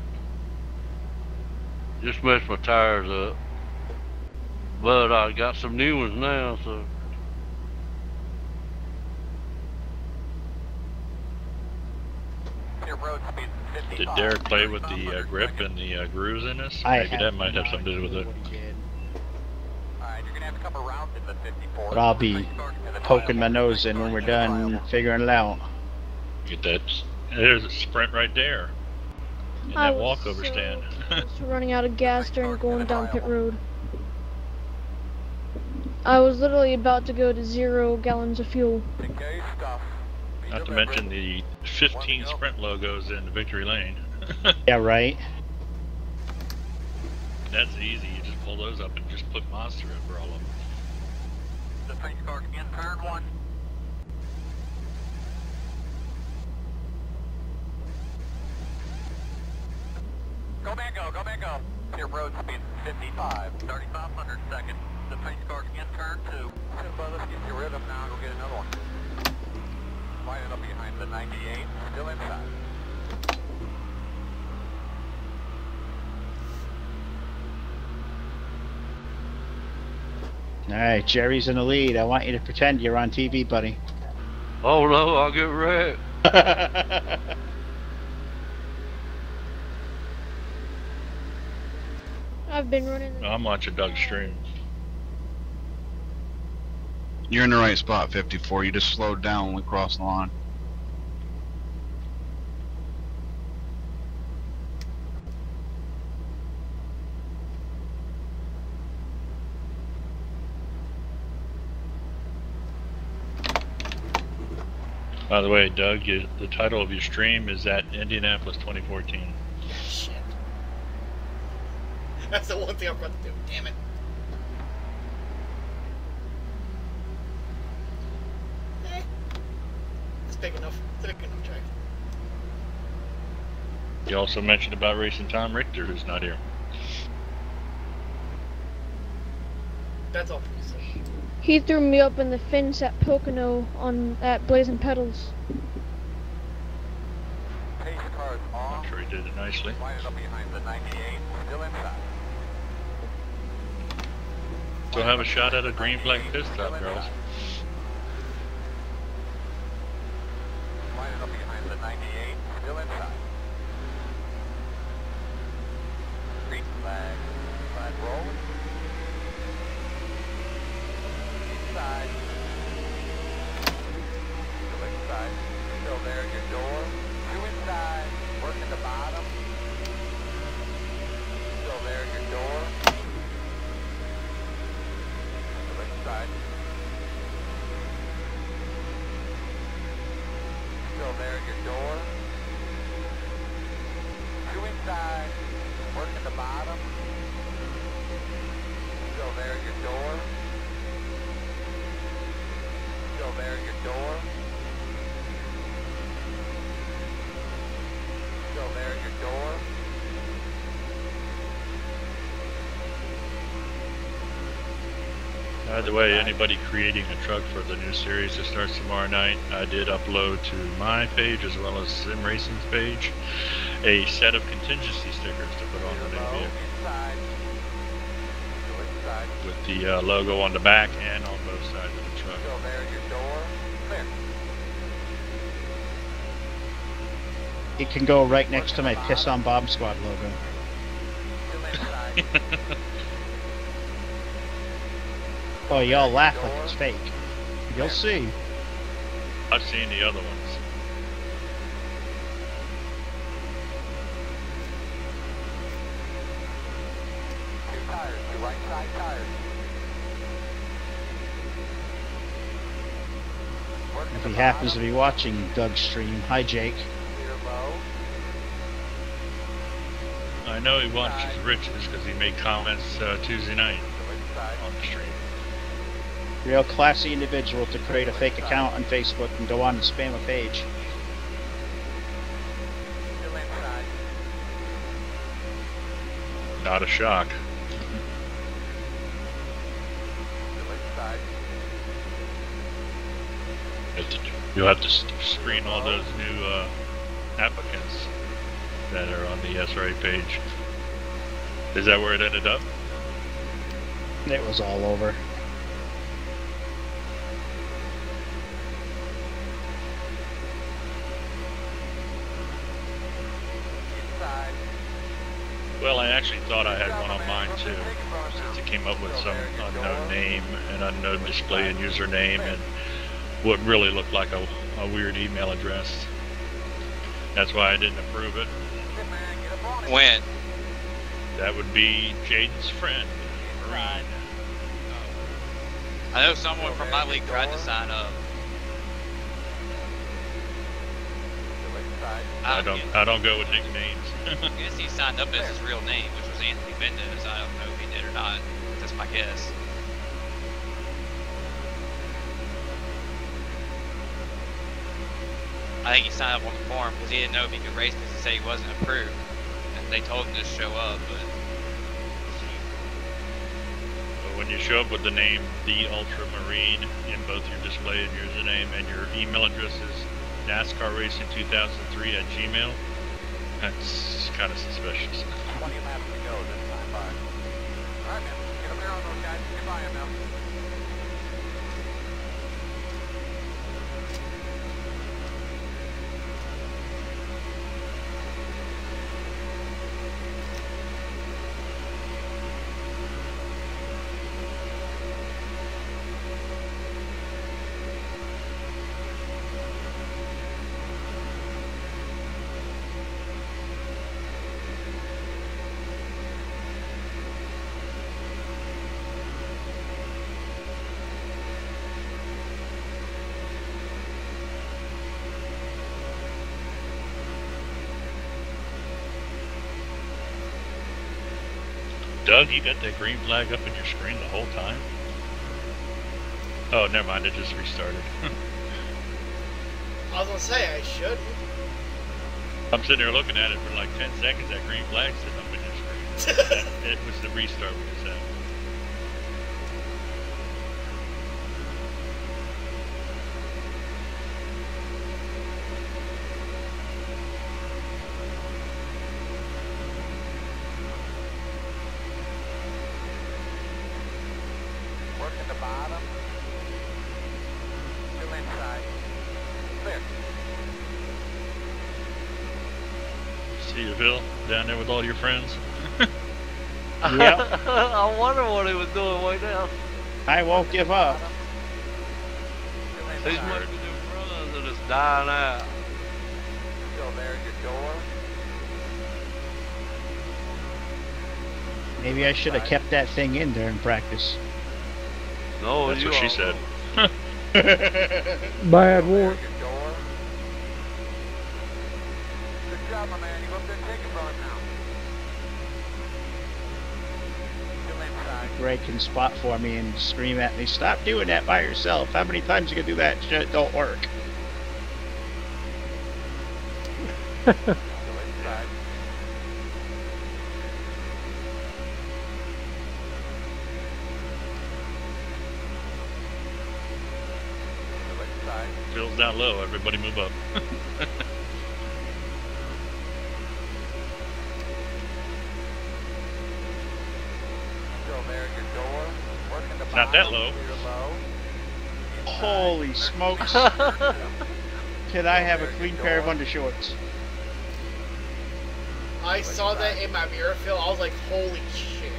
Just messed my tires up. But I got some new ones now, so. Did Derek play with the grip and the grooves in this? Maybe that might have something to do with it. But I'll be poking my nose in when we're done figuring it out. Get that. There's a sprint right there. In that walkover stand. Just running out of gas during going down pit road. I was literally about to go to 0 gallons of fuel. Not to mention the 15 sprint logos in the victory lane. Yeah, right. That's easy. You just pull those up and just put Monster over all of them. The pace car in turn 1. Go Mango, go Mango. Your road speed 55, 3,500 seconds. The pace car in turn 2. Let's get your rhythm now and we'll get another one. Lining up behind the 98, still inside. Alright, Jerry's in the lead. I want you to pretend you're on TV, buddy. Oh no, I'll get wrecked. I've been running. I'm watching Doug's stream. You're in the right spot, 54. You just slowed down when we crossed the line. By the way, Doug, the title of your stream is at Indianapolis 2014. Shit. That's the one thing I forgot to do. Damn it. It's big enough. It's a big enough track. You also mentioned about racing Tom Richter, who's not here. That's all for you, sir. He threw me up in the fence at Pocono at Blazing Pedals. Pace cars off. I'm sure he did it nicely. Lining up behind the 98. Still inside. So have a shot at a green flag pit stop, girls. Lining up behind the 98. Still inside. Green flag. Flag roll. Inside. Still inside. Still there at your door. Two inside. Working the bottom. Still there at your door. Still inside. Still there at your door. Two inside. Working the bottom. Still there at your door. Still there at your door. Still there at your door. By the way, anybody creating a truck for the new series that starts tomorrow night, I did upload to my page as well as Sim Racing's page a set of contingency stickers to put on the new vehicle. With the logo on the back and on both sides of the truck. Still there at your door. Clear. It can go right next to my Piss on Bob Squad logo. Still inside. Oh, y'all laugh like it's fake. You'll see. I've seen the other ones. Two tires. Two right side tires. Working If the he happens to bottom. be watching Doug's stream, hi Jake. Clear low. I know he watches Rich's because he made comments Tuesday night Still inside. on the stream. Real classy individual to create a fake account on Facebook and go on and spam a page. Still inside. Not a shock. Still inside. You'll have to screen all those new applicants that are on the SRA page. Is that where it ended up? It was all over. Inside. Well, I actually thought I had one on mine too, since it came up with some unknown name and unknown display and username and what really looked like a weird email address. That's why I didn't approve it. When? That would be Jaden's friend, Marine. I know someone from my league tried to sign up. I don't go with nicknames. I guess he signed up as his real name, which was Anthony Mendez. I don't know if he did or not. That's my guess. I think he signed up on the form because he didn't know if he could race because he said he wasn't approved. And they told him to show up, but When you show up with the name The Ultramarine in both your display and username, and your email address is NASCAR Racing 2003 at Gmail, that's kind of suspicious. 20 laps to go this time, bud. Alright, man. Get up there on those guys. Get by him now. Doug, you got that green flag up in your screen the whole time? Oh, never mind, it just restarted. I was gonna say, I shouldn't. I'm sitting there looking at it for like 10 seconds, that green flag sitting up in your screen. It was the restart we just had. Working the bottom. Still inside. Clear. See you, Phil, down there with all your friends. Yep. I wonder what he was doing way down. I won't give up. Still He's inside. making new runs and it's dying out. Still there at your door. Maybe I should have kept that thing in during practice. No, That's you what she all said. know. Bad work. Your door. Good job, my man. You go up there and take it from him now. Still inside. Greg can spot for me and scream at me, "Stop doing that by yourself. How many times you can do that shit? Don't work." Still inside. Still inside. Phil's down low, everybody move up. Still there at your door. Working the It's not that bottom. low. Clear low. Inside. Holy smokes! Can I have a clean pair of undershorts? I saw that in my mirror, Phil. I was like, holy shit.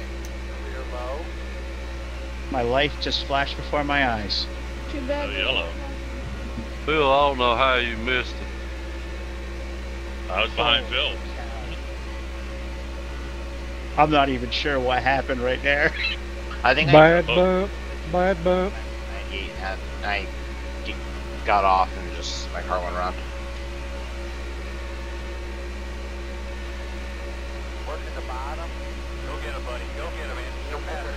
Clear low. My life just flashed before my eyes. Too bad. Oh, yellow. Phil, I don't know how you missed it. I was behind Phil. I'm not even sure what happened right there. I think Bad bump. Bad bump. I got off and just my car went around. Working the bottom. Go get him, buddy. Go get him, man. No matter.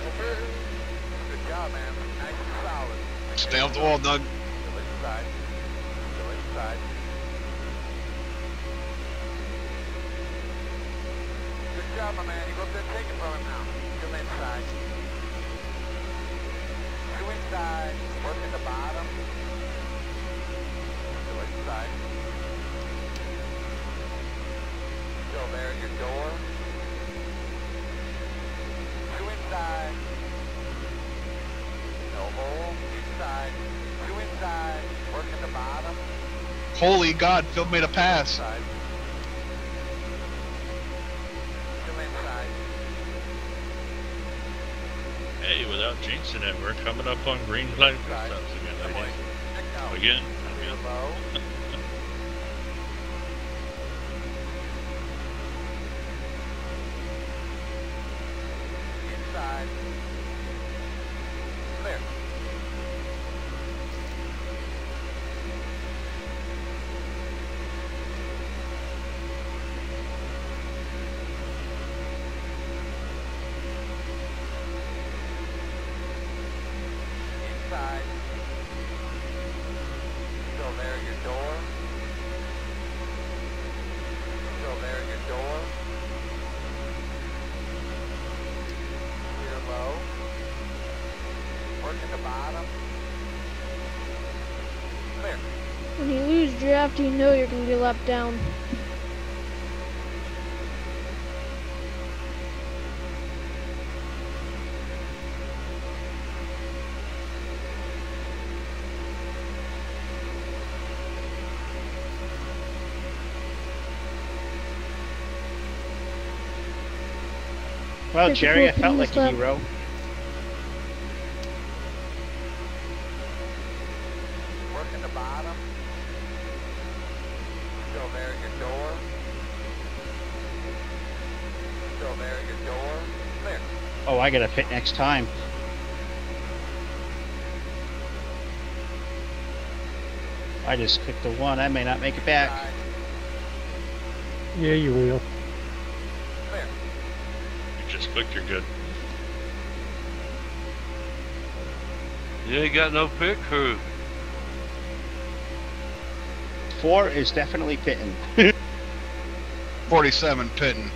Good job, man. Nice and solid. Stay off the wall, Doug. Still inside. Still inside. Good job, my man. You go up there and take it from him now. Still inside. Two inside. Working the bottom. Still inside. Still there at your door. Two inside. No hole. Inside. Two inside. Working the bottom. Holy God, Phil made a pass. Inside. Still inside. Hey, without jinxing it, we're coming up on green flag stops again, ladies. Check out. Again. Clear low. Inside. Clear. Inside. Still there at your door. Still there at your door. Clear low. Working the bottom. Clear. When you lose draft, you know you're gonna be lapped down. Well, Jerry, I 54 felt like a lap. hero. Working the bottom. Still there at your door. Still there at your door. Clear. Oh, I gotta pit next time. I just clicked the one. I may not make it back. Yeah, you will. You just clicked, you're good. You ain't got no pit crew. 4 is definitely pitting. 47 pitting.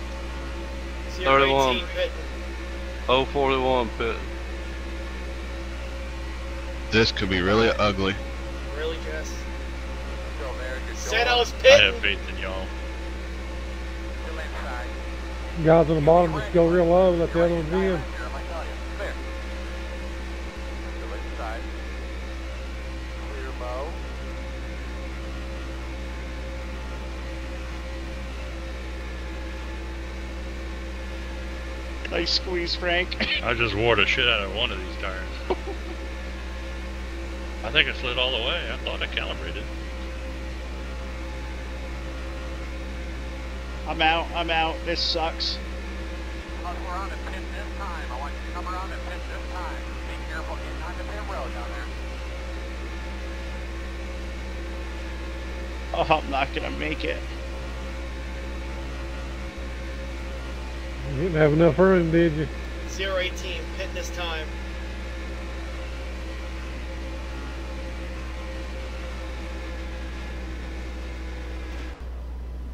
31. 018 pitting. 041 pit. This could be really ugly. Really, Jess? Still there at your door. Said I was I pitting. have faith in y'all. Still inside. Guys on the bottom just go real low, let the other ones in. Here, am I telling you? Clear. Still inside. Clear low. Nice squeeze, Frank. I just wore the shit out of one of these tires. I think it slid all the way. I thought I calibrated. I'm out. I'm out. This sucks. Come around and pit this time. I want you to come around and pit this time. Be careful getting on the pit road down there. Oh, I'm not gonna make it. You didn't have enough room, did you? 018 pitting this time.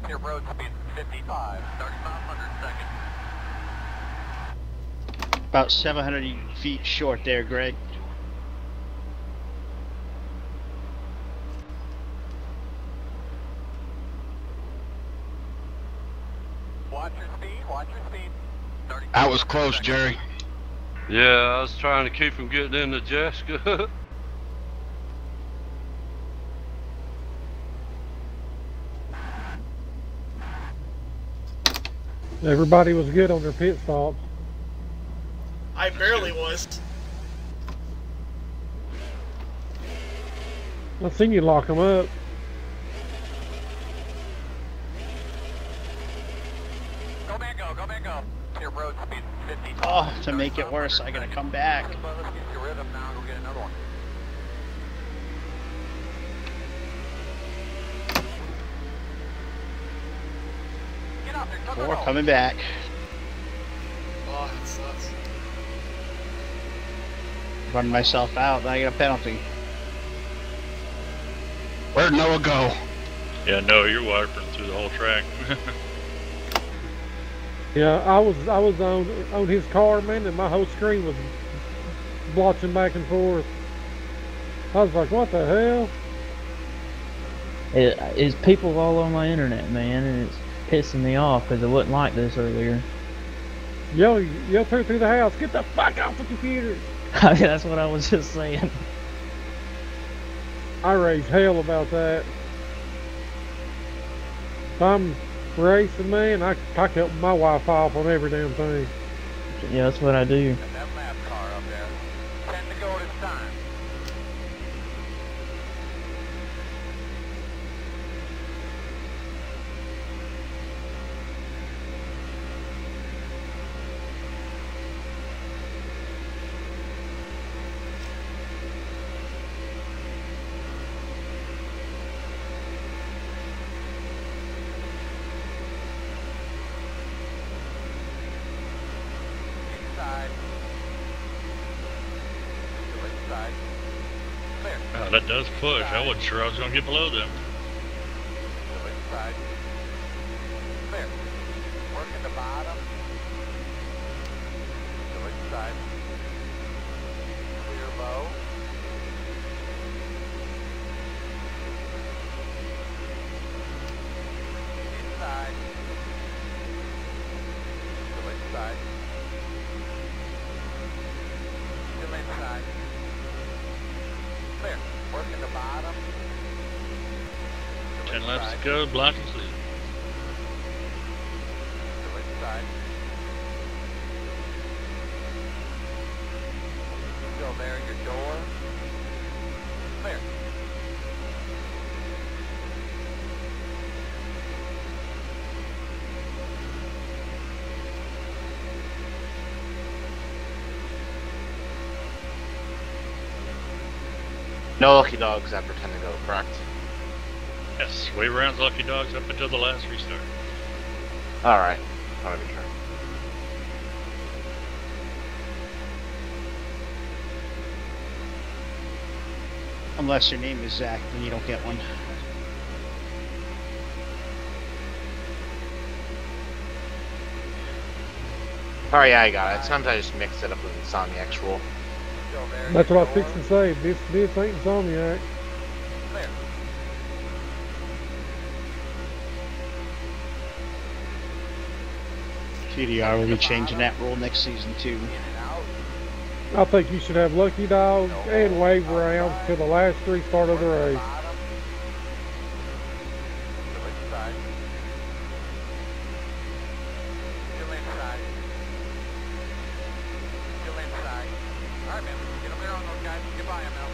Pit road speed 55. 3,500 seconds. About 700 feet short there, Greg. Watch your speed. Watch your speed. 30 That was close, Jerry. Yeah, I was trying to keep from getting into Jessica. Everybody was good on their pit stops. I barely was. I seen you lock them up. Go bingo. Go bingo. Pit road speed 55. Oh, to make it worse, I gotta come back. Let's get your rhythm now and go get another one. Get out there. Go, go, 4 go. coming back. Oh, that sucks. Run myself out, then I get a penalty. Where'd Noah go? Yeah, no, you're wiping through the whole track. Yeah, I was on his car, man, and my whole screen was blotching back and forth. I was like, what the hell? It's people all on my internet, man, and it's pissing me off because it wasn't like this earlier. Yell through the house, get the fuck off the computer! That's what I was just saying. I raised hell about that. If I'm racing, man, I cut my Wi-Fi off on every damn thing. Yeah, that's what I do. And that lap car up there. 10 to go this time. Inside. Still inside. Clear. Wow, that does push. I wasn't sure I was going to get below them. Still inside. Clear. Working the bottom. Still inside. Clear low. Inside. Still inside. Still inside. Clear. Working the bottom. Still 10 laps inside. to go, block and lead. Still inside. there at your door. Clear. No lucky dogs ever tend to go, correct? Yes, wave around lucky dogs up until the last restart. Alright. I want to be sure. Unless your name is Zach, then you don't get one. Oh yeah, I got it. Sometimes I just mix it up with Insomniac's rule. That's what I was fixing to say. This ain't Insomniac. Clear. TDR will be changing that rule next season too. I think you should have lucky dogs and wave rounds till the last restart of the race. Still inside. Still inside. Alright, man. Get them there on those guys. Get by them now.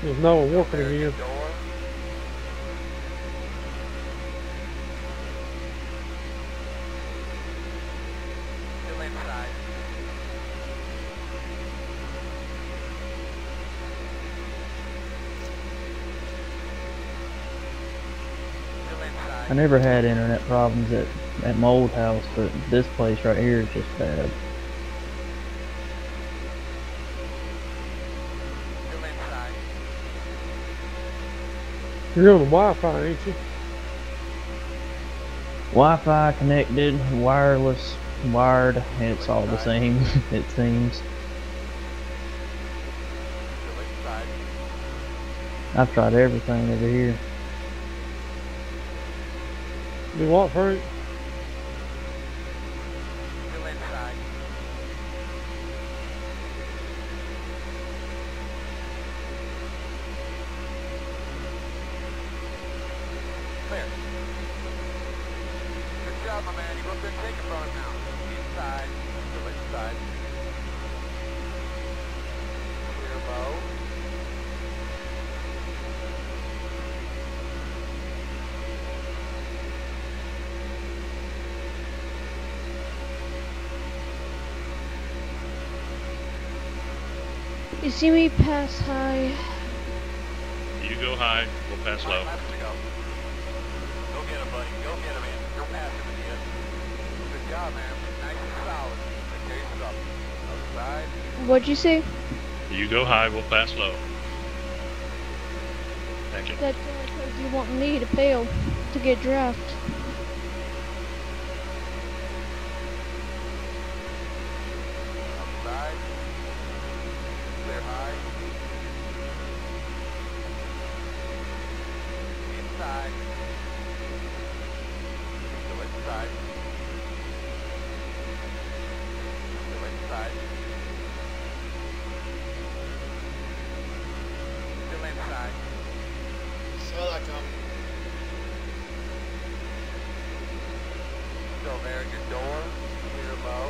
There's no one working again. Door. Still inside. Still inside. I never had internet problems at my old house, but this place right here is just bad. Still inside. You're on the Wi-Fi, ain't you? Wi-Fi connected, wireless, wired, it's all the same, it seems. Still inside. I've tried everything over here. Do what, Frank? Still inside. Clear. Good job, my man. You go up there and take it from him now. Inside. Still inside. Clear low. You see me pass high. You go high, we'll pass low. Laps to go. Go get him, buddy. Go get him in. Go past him in the end. Good job, man. Nice and solid. The case is up. Outside. What'd you say? You go high, we'll pass low. Thank you. That's because you want me to fail to get draft. Outside. Clear high. Inside. Still inside. Still inside. Still inside. Saw that coming. Still there at your door. Clear low.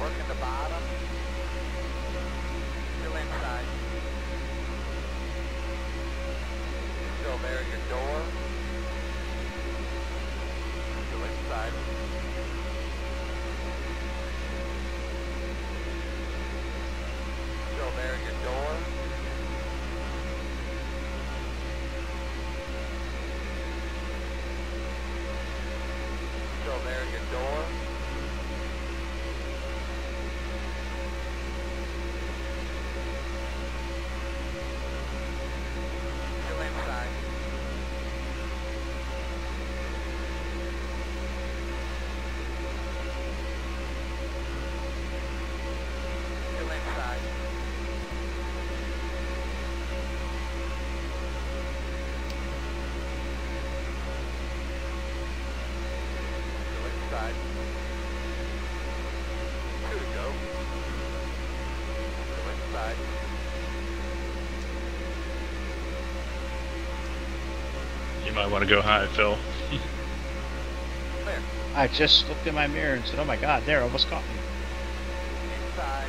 Working the bottom. Still inside. Still there at your door. Still inside. Still there at your door. Still there at your door. Still inside. You might want to go high, Phil. I just looked in my mirror and said, "Oh my God, there, almost caught me." Inside.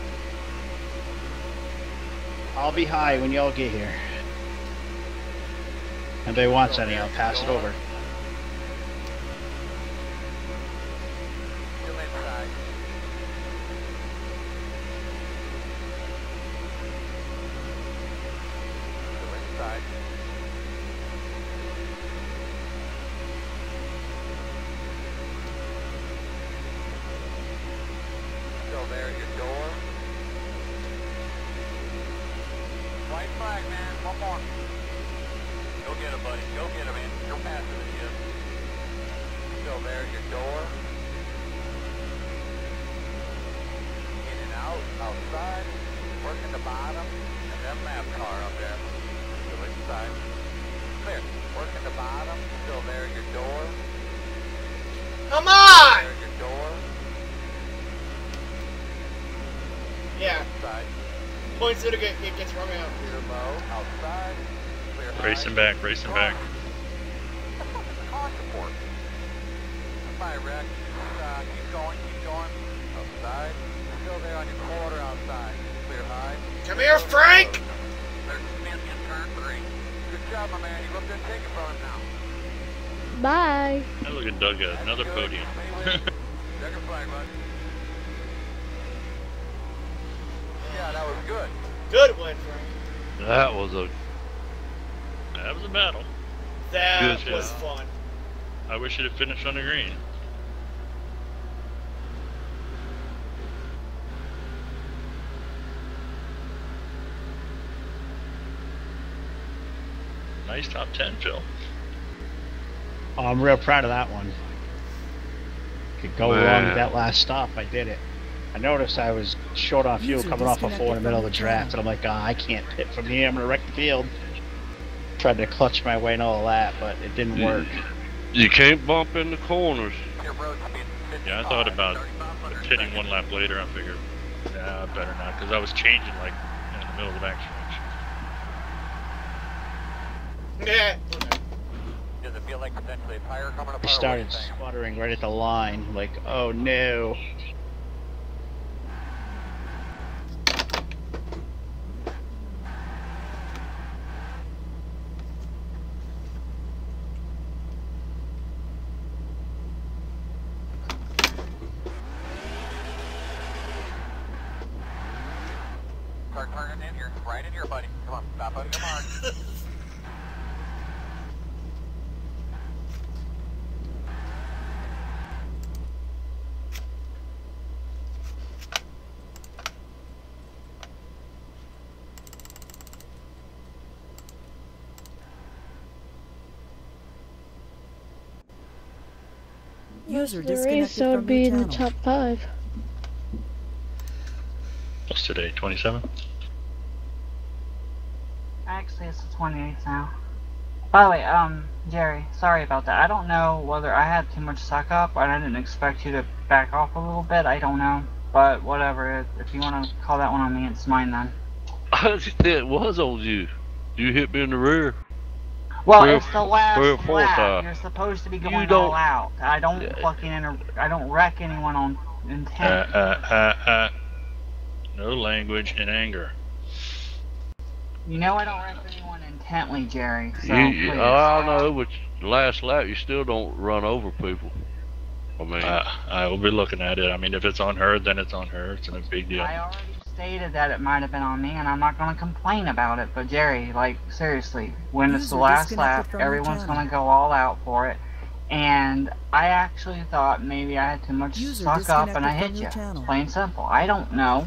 I'll be high when y'all get here. Anybody wants any, I'll pass it over. Still inside. Still inside. Still there at your door. White flag, man. One more. Go get him, buddy. Go get him, man. You're passing it, Jim. Still there at your door. In and out, outside. Working the bottom. And that map car up there. Still inside. Clear. Working the bottom. Still there at your door. Come on! There at your door. Yeah. Inside. Points that it gets rung out. Clear low. Outside. Clear high. Racing back, racing back. Car support. Bye, Rick. Keep going, keep going. Outside. Still there on your quarter outside. Clear high. Come here, Frank! There's spin in turn 3. Good job, my man. You look good. Take it from him now. Bye. Now look at Doug, another podium. Second flag, bud. Yeah, that was good. Good win, Frank. That was a battle. That Good was job. fun. I wish it had finished on the green. Nice top 10, Phil. Oh, I'm real proud of that one. Could go along with that last stop. I did it. I noticed I was short on fuel coming off a 4 in the middle of the draft, and I'm like, I can't pit from here. I'm gonna wreck the field. Tried to clutch my way and all that, but it didn't work. You can't bump in the corners. Yeah, I thought about pitting one lap later. I figured, nah, better not, because I was changing like in the middle of the back stretch. Yeah. Does it feel like potentially a tire coming apart? I started sputtering right at the line, like, oh no. Start turning in here. Right in here, buddy. Come on, stop out of your mark. User The disconnected race, I would from be your in the channel. top 5. What's today, 27? Actually, it's the 28th now. By the way, Jerry, sorry about that. I don't know whether I had too much suck up, or I didn't expect you to back off a little bit. I don't know. But whatever. If you want to call that one on me, it's mine then. It was on you. You hit me in the rear. Well, it's the last three or four lap. times. You're supposed to be You going don't- all out. I don't I don't wreck anyone on intent. No language in anger. You know I don't wreck anyone intently, Jerry. So You, please. I know, but last lap you still don't run over people. I mean, I will be looking at it. I mean, if it's on her, then it's on her. It's no big deal. I already stated that it might have been on me, and I'm not going to complain about it. But Jerry, like, seriously, when it's the User last disconnected lap, from your everyone's channel. going to go all out for it. And I actually thought maybe I had too much User suck up and I disconnected hit from you. your channel. Plain simple. I don't know.